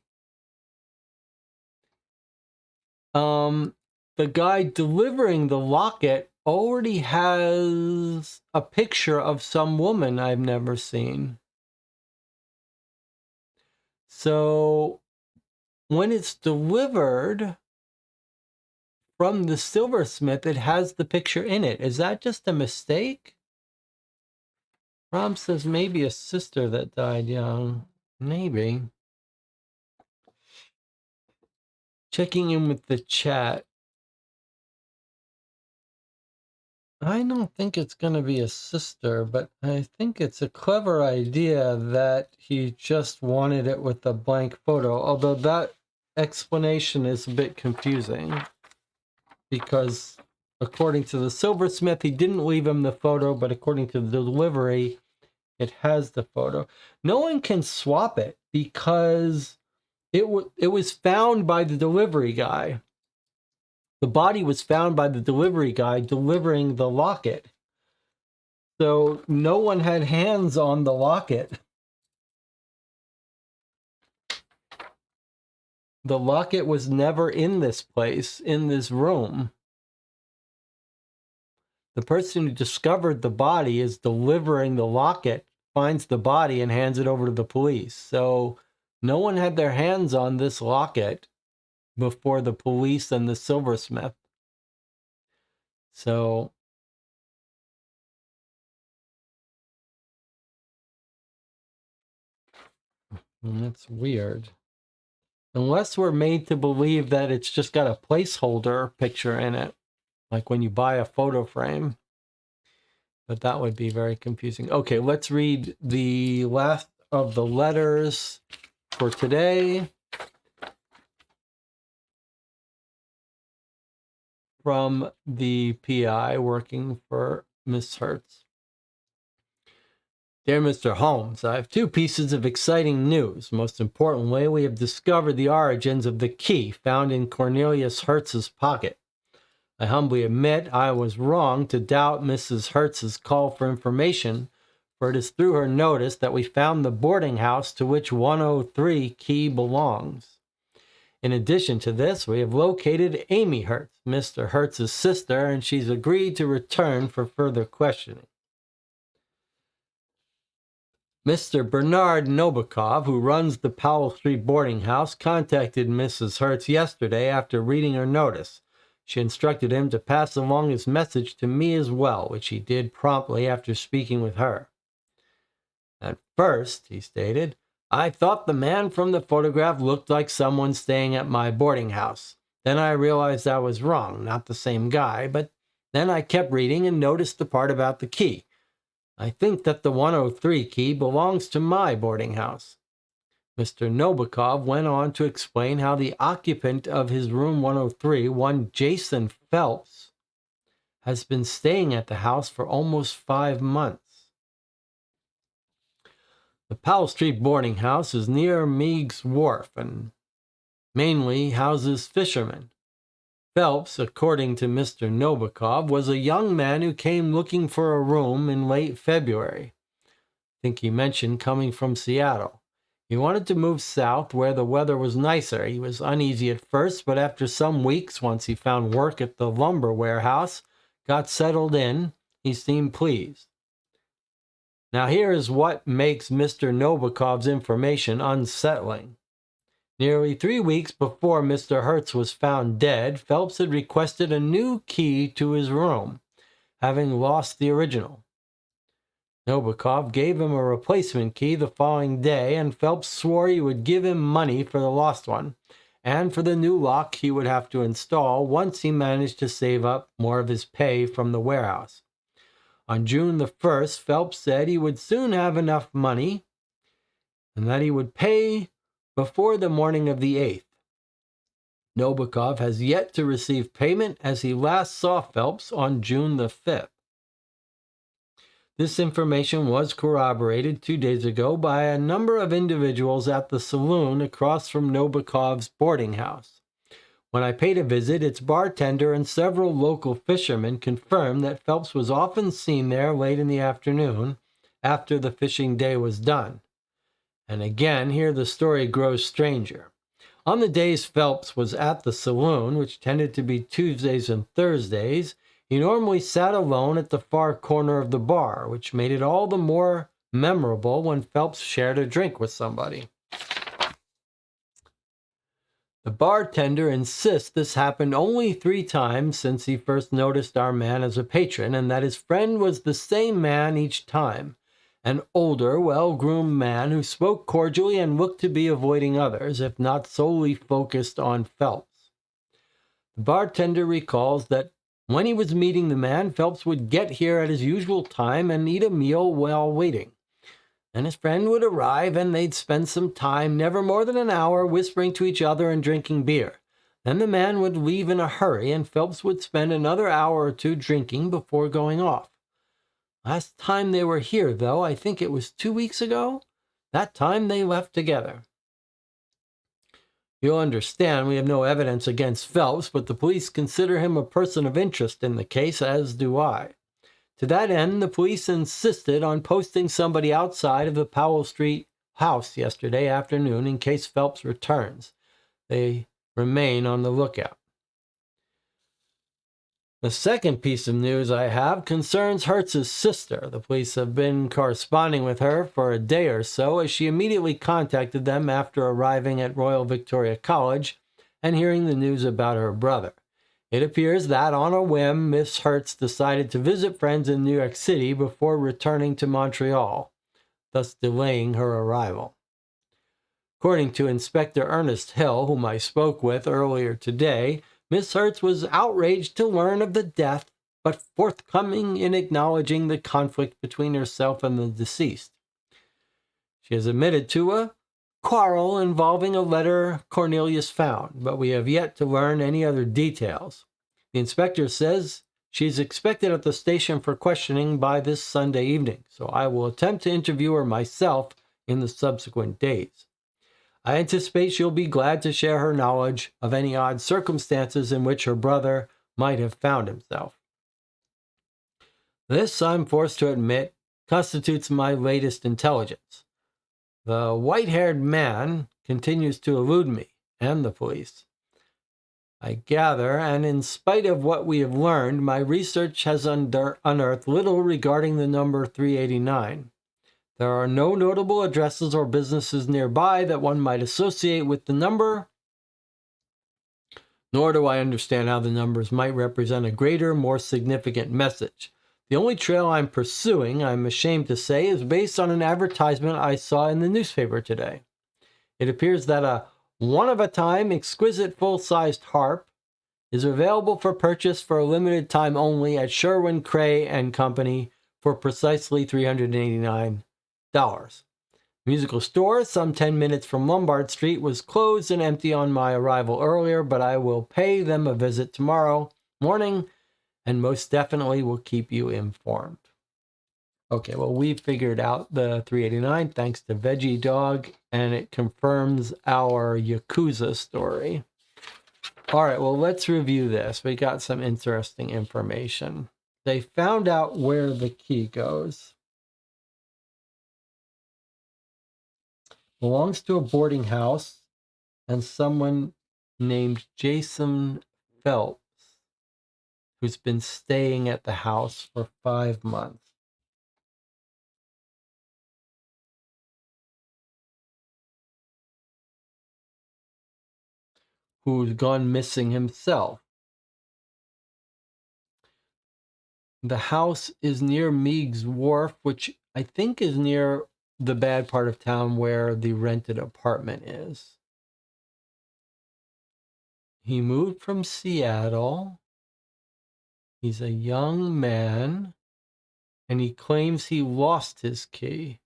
the guy delivering the locket already has a picture of some woman I've never seen. So when it's delivered from the silversmith, it has the picture in it. Is that just a mistake? Rob says maybe a sister that died young. Maybe. Checking in with the chat. I don't think it's going to be a sister, but I think it's a clever idea that he just wanted it with a blank photo. Although that explanation is a bit confusing, because according to the silversmith, he didn't leave him the photo, but according to the delivery, it has the photo. No one can swap it because it was found by the delivery guy. The body was found by the delivery guy delivering the locket. So no one had hands on the locket. The locket was never in this place, in this room. The person who discovered the body is delivering the locket, finds the body, and hands it over to the police. So no one had their hands on this locket before the police and the silversmith. So that's weird. Unless we're made to believe that it's just got a placeholder picture in it, like when you buy a photo frame. But that would be very confusing. Okay, let's read the last of the letters for today. From the PI working for Miss Hertz. Dear Mr. Holmes, I have two pieces of exciting news. Most importantly, we have discovered the origins of the key found in Cornelius Hertz's pocket. I humbly admit I was wrong to doubt Mrs. Hertz's call for information, for it is through her notice that we found the boarding house to which 103 Key belongs. In addition to this, we have located Amy Hertz, Mr. Hertz's sister, and she's agreed to return for further questioning. Mr. Bernard Nobikov, who runs the Powell Street boarding house, contacted Mrs. Hertz yesterday after reading her notice. She instructed him to pass along his message to me as well, which he did promptly after speaking with her. At first, he stated, I thought the man from the photograph looked like someone staying at my boarding house. Then I realized I was wrong, not the same guy, but then I kept reading and noticed the part about the key. I think that the 103 key belongs to my boarding house. Mr. Nobikov went on to explain how the occupant of his room 103, one Jason Phelps, has been staying at the house for almost 5 months. The Powell Street boarding house is near Meigs Wharf and mainly houses fishermen. Phelps, according to Mr. Nobikov, was a young man who came looking for a room in late February. I think he mentioned coming from Seattle. He wanted to move south where the weather was nicer. He was uneasy at first, but after some weeks, once he found work at the lumber warehouse, got settled in, he seemed pleased. Now here is what makes Mr. Nobikov's information unsettling. Nearly 3 weeks before Mr. Hertz was found dead, Phelps had requested a new key to his room, having lost the original. Nobikov gave him a replacement key the following day, and Phelps swore he would give him money for the lost one, and for the new lock he would have to install once he managed to save up more of his pay from the warehouse. On June the 1st, Phelps said he would soon have enough money and that he would pay before the morning of the 8th. Nobikov has yet to receive payment as he last saw Phelps on June the 5th. This information was corroborated 2 days ago by a number of individuals at the saloon across from Nobikov's boarding house. When I paid a visit, its bartender and several local fishermen confirmed that Phelps was often seen there late in the afternoon after the fishing day was done. And again, here the story grows stranger. On the days Phelps was at the saloon, which tended to be Tuesdays and Thursdays, he normally sat alone at the far corner of the bar, which made it all the more memorable when Phelps shared a drink with somebody. The bartender insists this happened only 3 times since he first noticed our man as a patron, and that his friend was the same man each time, an older, well-groomed man who spoke cordially and looked to be avoiding others, if not solely focused on Phelps. The bartender recalls that when he was meeting the man, Phelps would get here at his usual time and eat a meal while waiting. And his friend would arrive, and they'd spend some time, never more than an hour, whispering to each other and drinking beer. Then the man would leave in a hurry, and Phelps would spend another hour or 2 drinking before going off. Last time they were here, though, I think it was 2 weeks ago. That time they left together. You'll understand we have no evidence against Phelps, but the police consider him a person of interest in the case, as do I. To that end, the police insisted on posting somebody outside of the Powell Street house yesterday afternoon in case Phelps returns. They remain on the lookout. The second piece of news I have concerns Hertz's sister. The police have been corresponding with her for a day or so as she immediately contacted them after arriving at Royal Victoria College and hearing the news about her brother. It appears that, on a whim, Miss Hertz decided to visit friends in New York City before returning to Montreal, thus delaying her arrival. According to Inspector Ernest Hill, whom I spoke with earlier today, Miss Hertz was outraged to learn of the death, but forthcoming in acknowledging the conflict between herself and the deceased. She has admitted to a quarrel involving a letter Cornelius found, but we have yet to learn any other details. The inspector says she is expected at the station for questioning by this Sunday evening, so I will attempt to interview her myself in the subsequent days. I anticipate she'll be glad to share her knowledge of any odd circumstances in which her brother might have found himself. This, I'm forced to admit, constitutes my latest intelligence. The white-haired man continues to elude me and the police. I gather, and in spite of what we have learned, my research has unearthed little regarding the number 389. There are no notable addresses or businesses nearby that one might associate with the number, nor do I understand how the numbers might represent a greater, more significant message. The only trail I'm pursuing, I'm ashamed to say, is based on an advertisement I saw in the newspaper today. It appears that a one-of-a-time, exquisite full-sized harp is available for purchase for a limited time only at Sherwin Cray and Company for precisely $389. The musical store, some 10 minutes from Lombard Street, was closed and empty on my arrival earlier, but I will pay them a visit tomorrow morning and most definitely will keep you informed. Okay, well, we figured out the 389 thanks to Veggie Dog, and it confirms our Yakuza story. All right, well, let's review this. We got some interesting information. They found out where the key goes. Belongs to a boarding house and someone named Jason Phelps, who's been staying at the house for 5 months. Who's gone missing himself. The house is near Meigs Wharf, which I think is near the bad part of town where the rented apartment is. He moved from Seattle. He's a young man, and he claims he lost his key.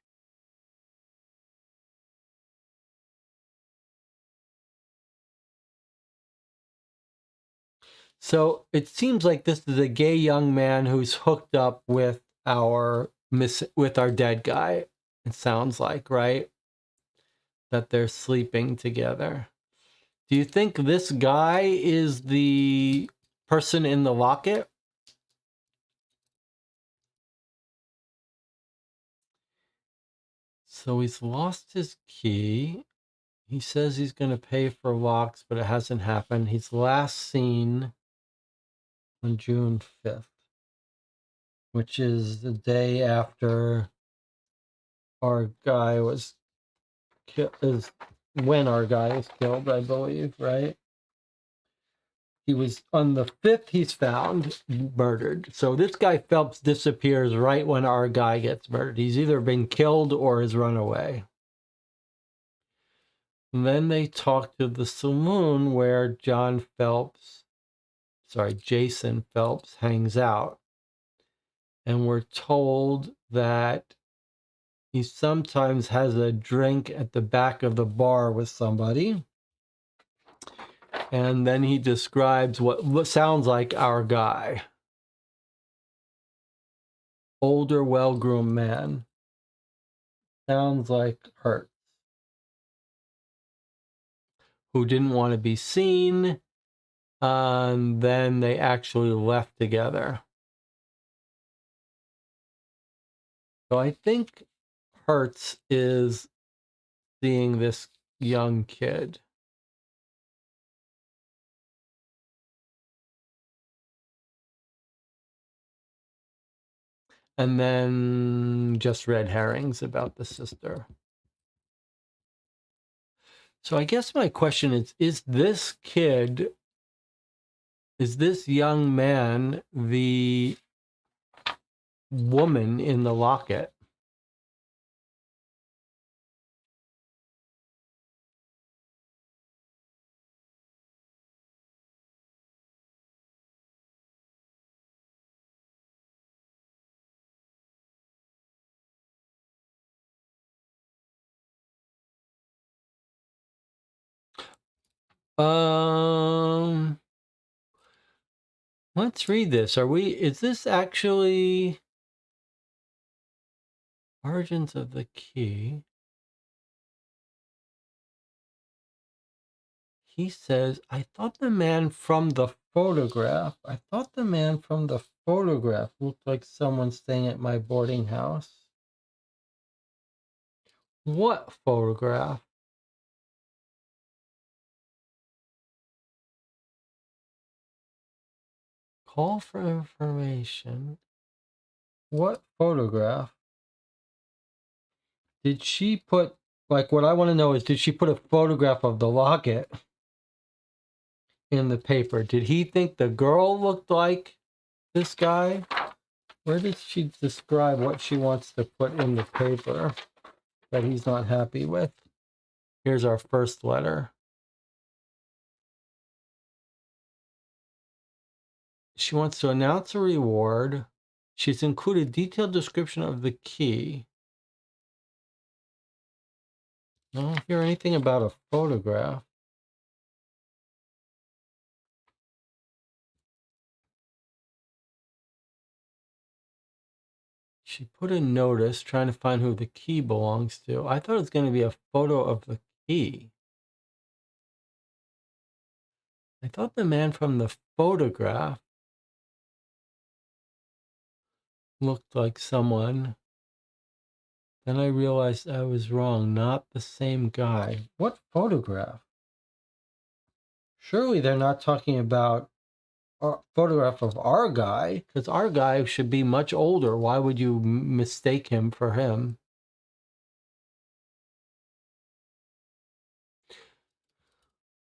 So it seems like this is a gay young man who's hooked up with our dead guy. It sounds like, right? That they're sleeping together. Do you think this guy is the person in the locket? So he's lost his key. He says he's going to pay for locks, but it hasn't happened. He's last seen on June 5th, which is the day after our guy was killed, when our guy was killed, I believe, right? He was on the 5th, he's found murdered. So this guy Phelps disappears right when our guy gets murdered. He's either been killed or has run away. And then they talk to the saloon where Jason Phelps hangs out. And we're told that he sometimes has a drink at the back of the bar with somebody. And then he describes what sounds like our guy. Older, well-groomed man. Sounds like Hertz. Who didn't want to be seen. And then they actually left together. So I think Hertz is seeing this young kid. And then just red herrings about the sister. So I guess my question is this young man the woman in the locket? Let's read this. Is this actually origins of the key? He says, I thought the man from the photograph. I thought the man from the photograph looked like someone staying at my boarding house. What photograph? Call for information. What photograph? Did she put, like, what I want to know is, did she put a photograph of the locket in the paper? Did he think the girl looked like this guy? Where does she describe what she wants to put in the paper that he's not happy with? Here's our first letter. She wants to announce a reward. She's included detailed description of the key. I don't hear anything about a photograph. She put a notice trying to find who the key belongs to. I thought it was going to be a photo of the key. I thought the man from the photograph looked like someone. Then I realized I was wrong. Not the same guy. What photograph? Surely they're not talking about a photograph of our guy, because our guy should be much older. Why would you mistake him for him?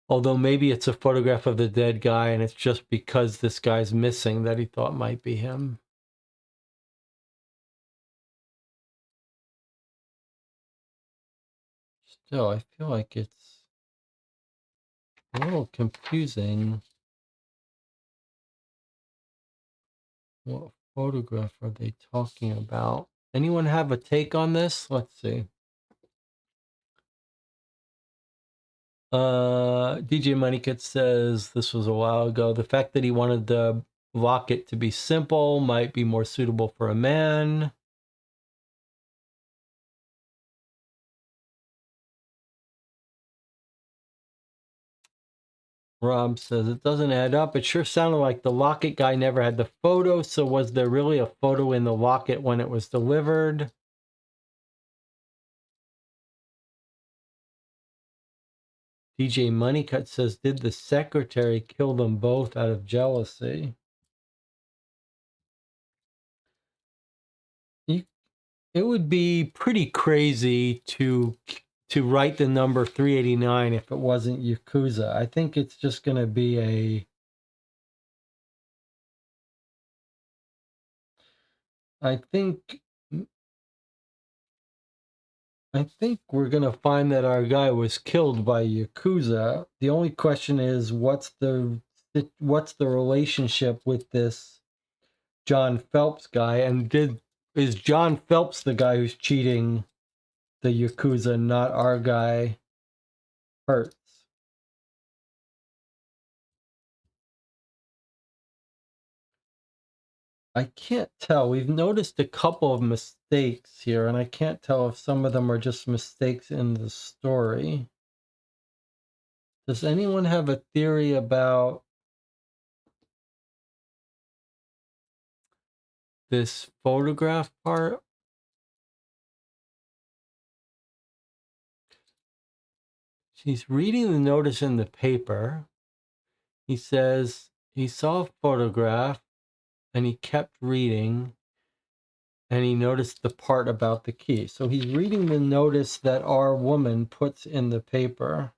Although maybe it's a photograph of the dead guy and it's just because this guy's missing that he thought might be him. Still, I feel like it's a little confusing. What photograph are they talking about? Anyone have a take on this? Let's see. DJ Moneykit says this was a while ago. The fact that he wanted the locket to be simple might be more suitable for a man. Rob says it doesn't add up. It sure sounded like the locket guy never had the photo. So was there really a photo in the locket when it was delivered? DJ Moneycut says, did the secretary kill them both out of jealousy? It would be pretty crazy to write the number 389 if it wasn't Yakuza. I think it's just going to be a... I think we're going to find that our guy was killed by Yakuza. The only question is, what's the relationship with this John Phelps guy? And is John Phelps the guy who's cheating the Yakuza, not our guy Hertz? I can't tell. We've noticed a couple of mistakes here, and I can't tell if some of them are just mistakes in the story. Does anyone have a theory about this photograph part? She's reading the notice in the paper. He says he saw a photograph and he kept reading and he noticed the part about the key. So he's reading the notice that our woman puts in the paper.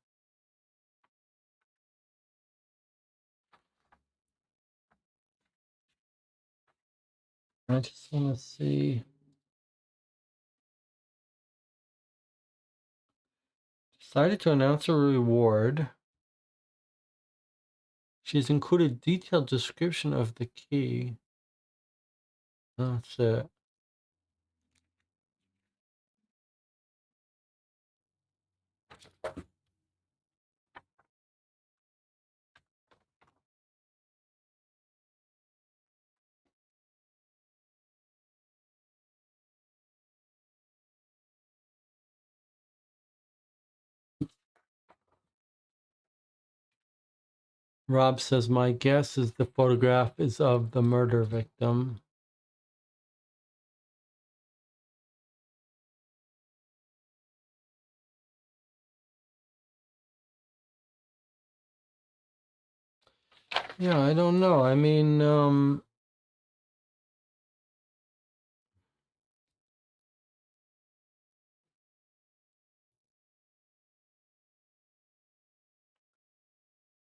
I just want to see. Decided to announce a reward. She's included detailed description of the key. That's it. Rob says, my guess is the photograph is of the murder victim. Yeah, I don't know. I mean,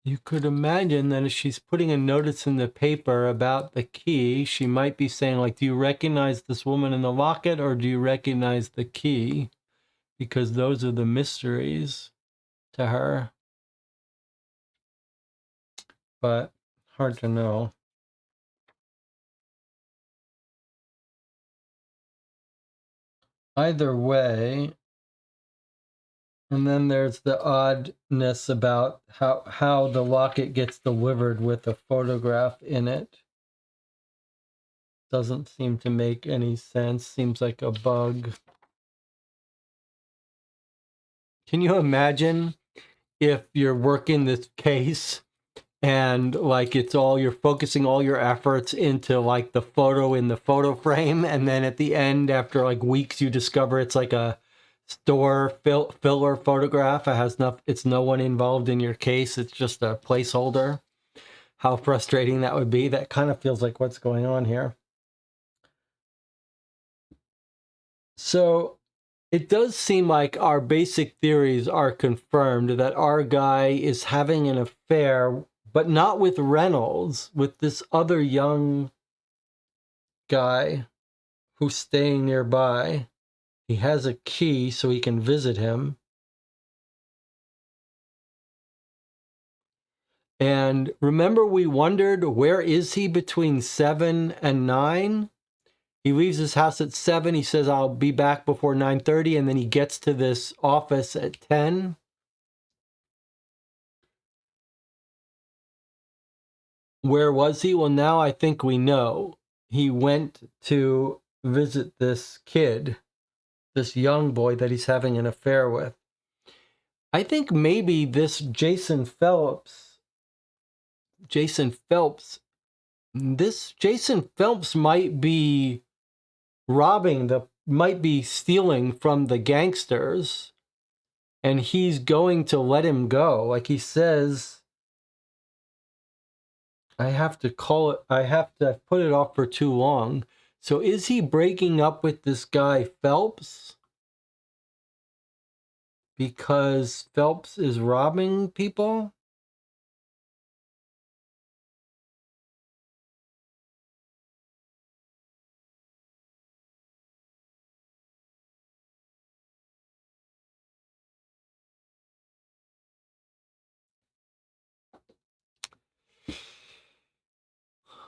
you could imagine that if she's putting a notice in the paper about the key, she might be saying, like, do you recognize this woman in the locket or do you recognize the key? Because those are the mysteries to her. But hard to know. Either way, and then there's the oddness about how the locket gets delivered with a photograph in it. Doesn't seem to make any sense. Seems like a bug. Can you imagine if you're working this case and like it's all you're focusing all your efforts into like the photo in the photo frame, and then at the end after like weeks you discover it's like a store filler photograph. It has it's no one involved in your case, it's just a placeholder. How frustrating that would be. That kind of feels like what's going on here. So it does seem like our basic theories are confirmed, that our guy is having an affair, but not with Reynolds, with this other young guy who's staying nearby. He has a key so he can visit him. And remember, we wondered, where is he between 7 and 9? He leaves his house at 7. He says, I'll be back before 9:30. And then he gets to this office at 10. Where was he? Well, now I think we know. He went to visit this kid, this young boy that he's having an affair with. I think maybe this Jason Phelps, might be might be stealing from the gangsters, and he's going to let him go. Like he says, I have to put it off for too long. So is he breaking up with this guy Phelps because Phelps is robbing people?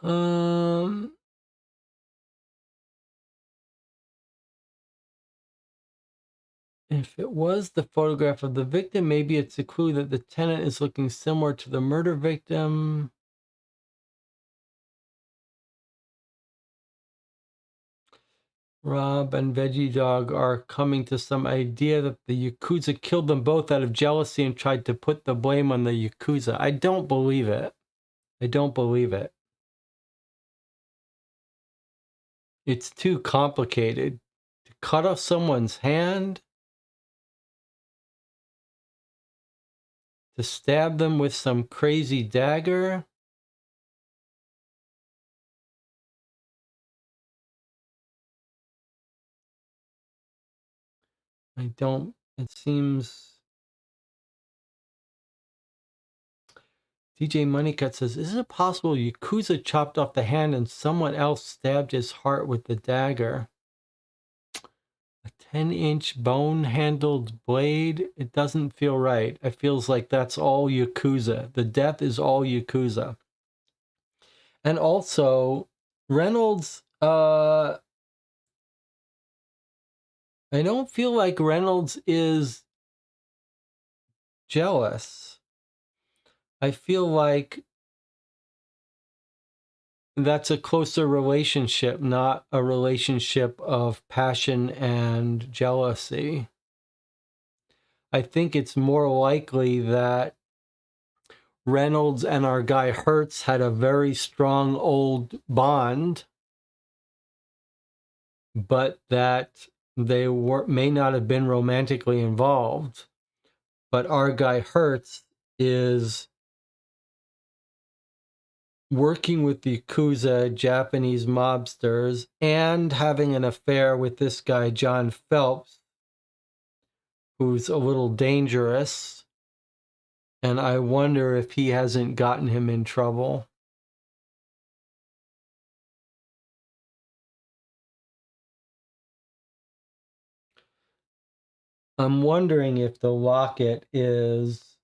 Um, if it was the photograph of the victim, maybe it's a clue that the tenant is looking similar to the murder victim. Rob and Veggie Dog are coming to some idea that the Yakuza killed them both out of jealousy and tried to put the blame on the Yakuza. I don't believe it. I don't believe it. It's too complicated. To cut off someone's hand, to stab them with some crazy dagger. It seems. DJ Moneycut says, is it possible Yakuza chopped off the hand and someone else stabbed his heart with the dagger? A 10-inch bone-handled blade? It doesn't feel right. It feels like that's all Yakuza. The death is all Yakuza. And also, Reynolds, I don't feel like Reynolds is jealous. I feel like that's a closer relationship, not a relationship of passion and jealousy. I think it's more likely that Reynolds and our guy Hertz had a very strong old bond, but that they may not have been romantically involved. But our guy Hertz is working with the Yakuza Japanese mobsters and having an affair with this guy John Phelps, who's a little dangerous. And I wonder if he hasn't gotten him in trouble. I'm wondering if the locket is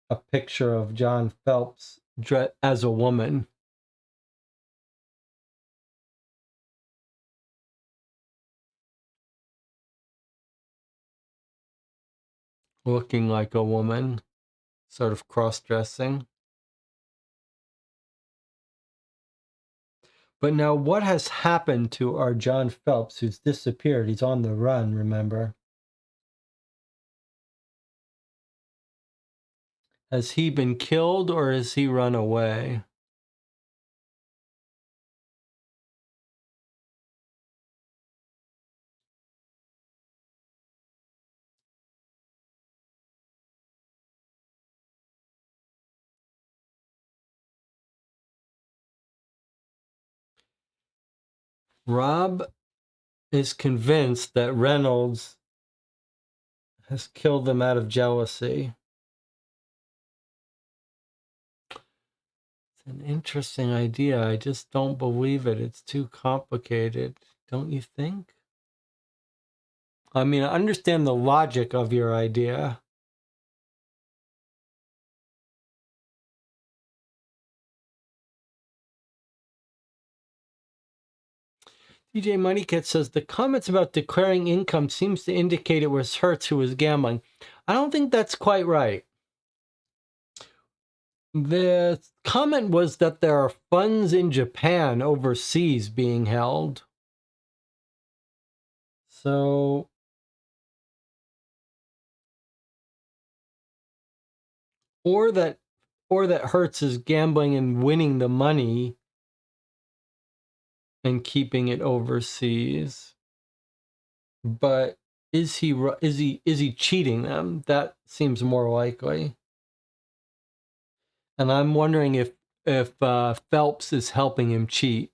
a picture of John Phelps as a woman. Looking like a woman, sort of cross-dressing. But now what has happened to our John Phelps, who's disappeared? He's on the run, remember? Has he been killed or has he run away? Rob is convinced that Reynolds has killed them out of jealousy. It's an interesting idea. I just don't believe it. It's too complicated, don't you think? I mean, I understand the logic of your idea. DJ Moneycat says the comments about declaring income seems to indicate it was Hertz who was gambling. I don't think that's quite right. The comment was that there are funds in Japan overseas being held. So or that Hertz is gambling and winning the money and keeping it overseas. But is he cheating them? That seems more likely. And I'm wondering if Phelps is helping him cheat.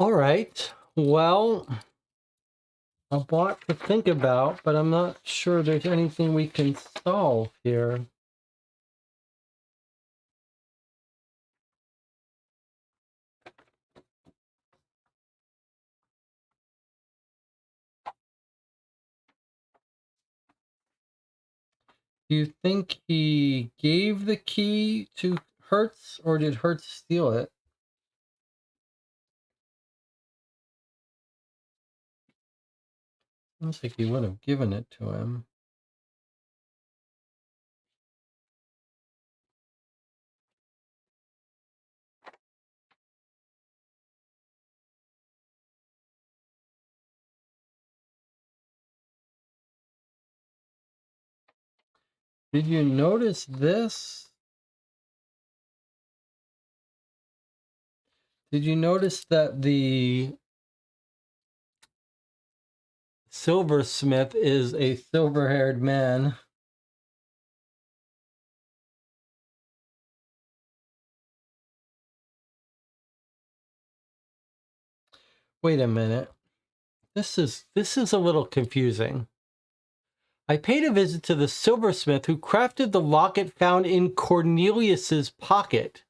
All right. Well, a lot to think about, but I'm not sure there's anything we can solve here. Do you think he gave the key to Hertz, or did Hertz steal it? Looks like he would have given it to him. Did you notice this? Did you notice that the silversmith is a silver-haired man? Wait a minute. This is a little confusing. I paid a visit to the silversmith who crafted the locket found in Cornelius's pocket.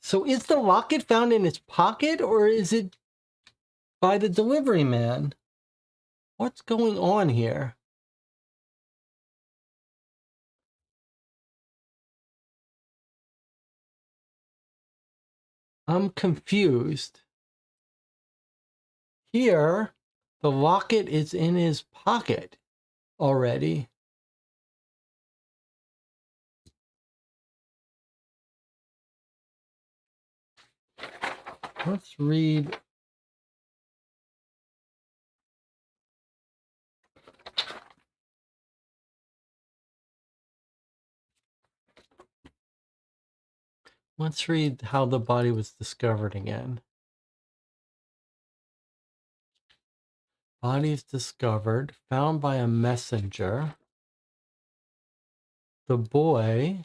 So is the locket found in his pocket, or is it by the delivery man? What's going on here? I'm confused. Here, the locket is in his pocket already. Let's read. Let's read how the body was discovered again. Body is discovered, found by a messenger. The boy,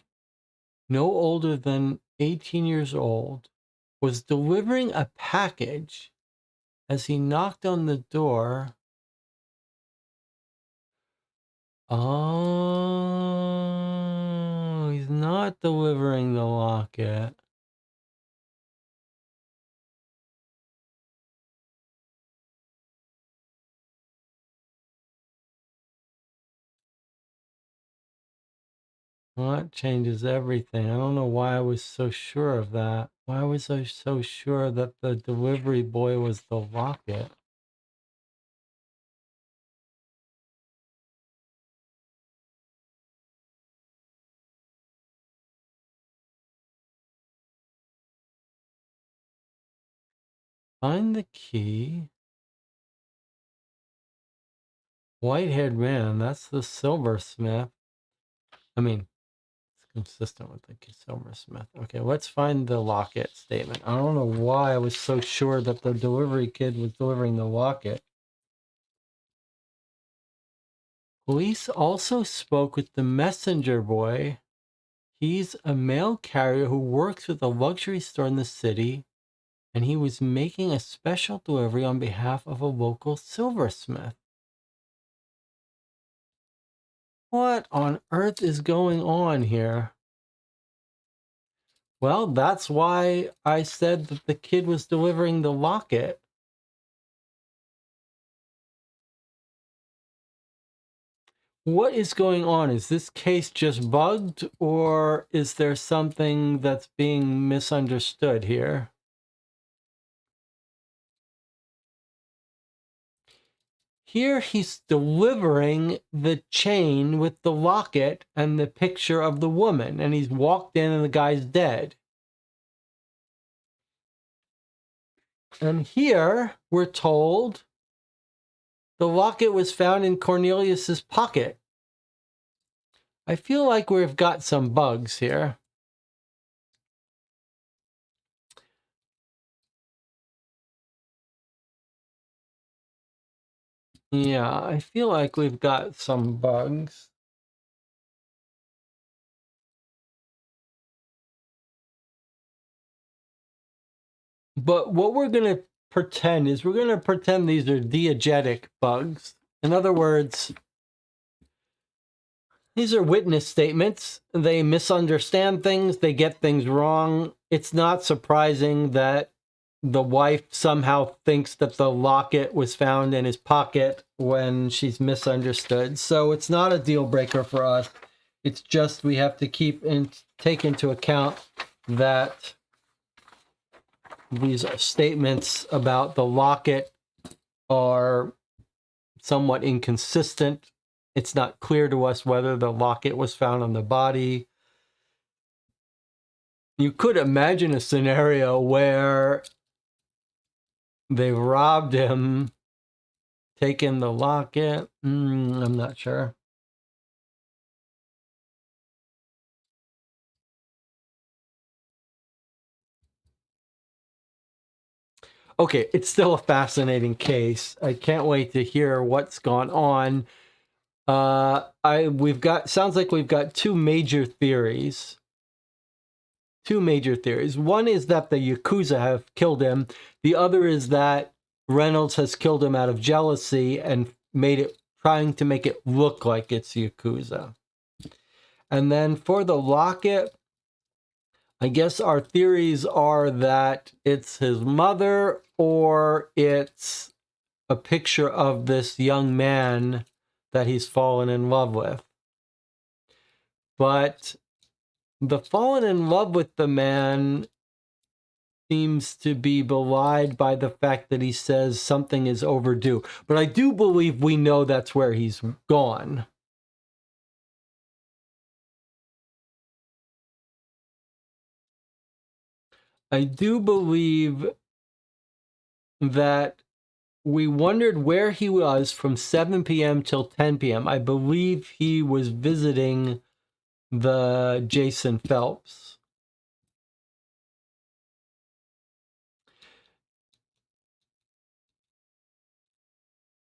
no older than 18 years old, was delivering a package. As he knocked on the door. Oh, he's not delivering the locket. Well, that changes everything. I don't know why I was so sure of that. Why was I so sure that the delivery boy was the locket? Find the key. White-haired man, that's the silversmith. I mean, it's consistent with the silversmith. Okay, let's find the locket statement. I don't know why I was so sure that the delivery kid was delivering the locket. Police also spoke with the messenger boy. He's a mail carrier who works with a luxury store in the city, and he was making a special delivery on behalf of a local silversmith. What on earth is going on here? Well, that's why I said that the kid was delivering the locket. What is going on? Is this case just bugged, or is there something that's being misunderstood here? Here he's delivering the chain with the locket and the picture of the woman, and he's walked in and the guy's dead. And here we're told the locket was found in Cornelius's pocket. I feel like we've got some bugs here. Yeah, I feel like we've got some bugs. But what we're going to pretend is we're going to pretend these are diegetic bugs. In other words, these are witness statements. They misunderstand things. They get things wrong. It's not surprising that the wife somehow thinks that the locket was found in his pocket when she's misunderstood. So it's not a deal breaker for us. It's just we have to take into account that these statements about the locket are somewhat inconsistent. It's not clear to us whether the locket was found on the body. You could imagine a scenario where they robbed him, taken the locket. I'm not sure. Okay, it's still a fascinating case. I can't wait to hear what's gone on. Sounds like we've got two major theories. One is that the Yakuza have killed him. The other is that Reynolds has killed him out of jealousy and trying to make it look like it's Yakuza. And then for the locket, I guess our theories are that it's his mother or it's a picture of this young man that he's fallen in love with. But the fallen in love with the man seems to be belied by the fact that he says something is overdue. But I do believe we know that's where he's gone. I do believe that we wondered where he was from 7 p.m. till 10 p.m. I believe he was visiting the Jason Phelps.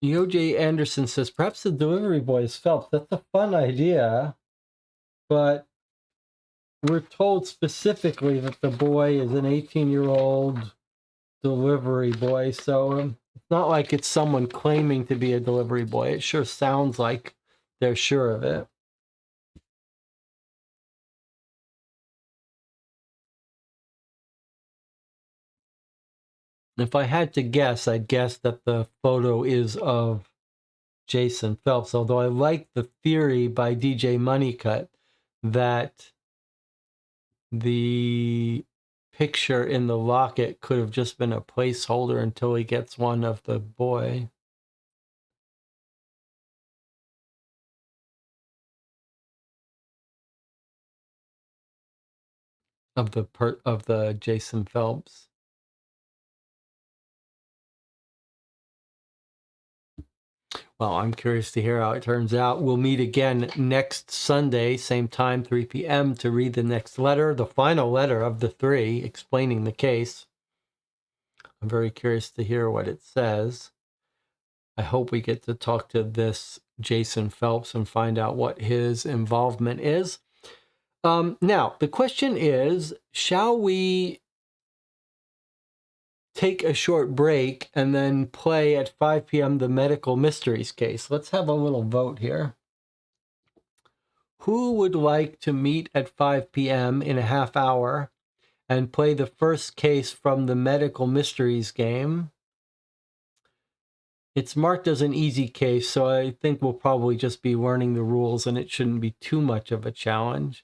EOJ Anderson says, perhaps the delivery boy is Phelps. That's a fun idea, but we're told specifically that the boy is an 18-year-old delivery boy, so it's not like it's someone claiming to be a delivery boy. It sure sounds like they're sure of it. If I had to guess, I'd guess that the photo is of Jason Phelps, although I like the theory by DJ Moneycut that the picture in the locket could have just been a placeholder until he gets one of the boy. Of the Jason Phelps. Well, I'm curious to hear how it turns out. We'll meet again next Sunday, same time, 3 p.m., to read the next letter, the final letter of the 3, explaining the case. I'm very curious to hear what it says. I hope we get to talk to this Jason Phelps and find out what his involvement is. Now, the question is, shall we take a short break and then play at 5 p.m. the medical mysteries case? Let's have a little vote here. Who would like to meet at 5 p.m. in a half hour and play the first case from the medical mysteries game? It's marked as an easy case, so I think we'll probably just be learning the rules and it shouldn't be too much of a challenge.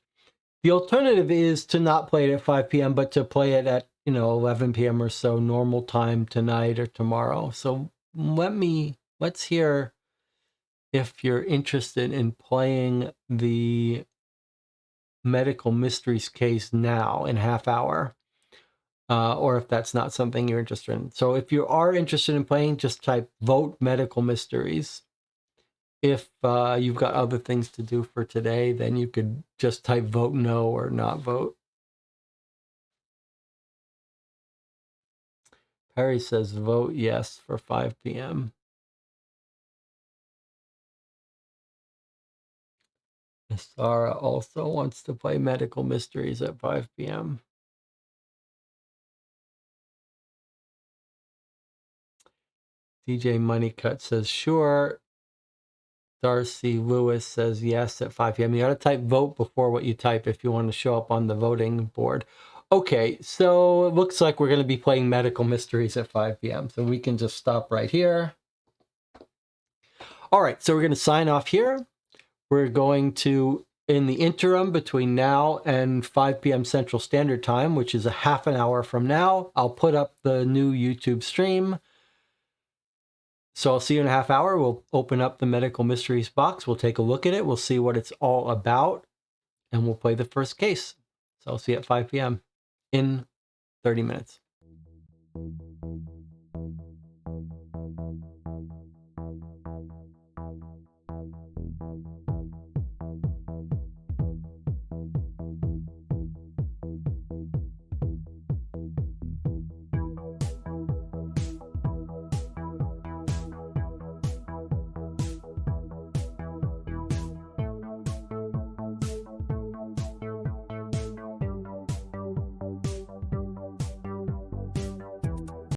The alternative is to not play it at 5 p.m., but to play it at, 11 p.m. or so, normal time tonight or tomorrow. So let's hear if you're interested in playing the medical mysteries case now in half hour, or if that's not something you're interested in. So if you are interested in playing, just type vote medical mysteries. If you've got other things to do for today, then you could just type vote no or not vote. Perry says vote yes for 5 p.m. Sarah also wants to play medical mysteries at 5 p.m. DJ Moneycut says sure. Darcy Lewis says yes at 5 p.m. You got to type vote before what you type if you want to show up on the voting board. Okay, so it looks like we're going to be playing medical mysteries at 5 p.m. So we can just stop right here. All right, so we're going to sign off here. We're going to, in the interim between now and 5 p.m. Central Standard Time, which is a half an hour from now, I'll put up the new YouTube stream. So I'll see you in a half hour. We'll open up the medical mysteries box. We'll take a look at it. We'll see what it's all about. And we'll play the first case. So I'll see you at 5 p.m. in 30 minutes.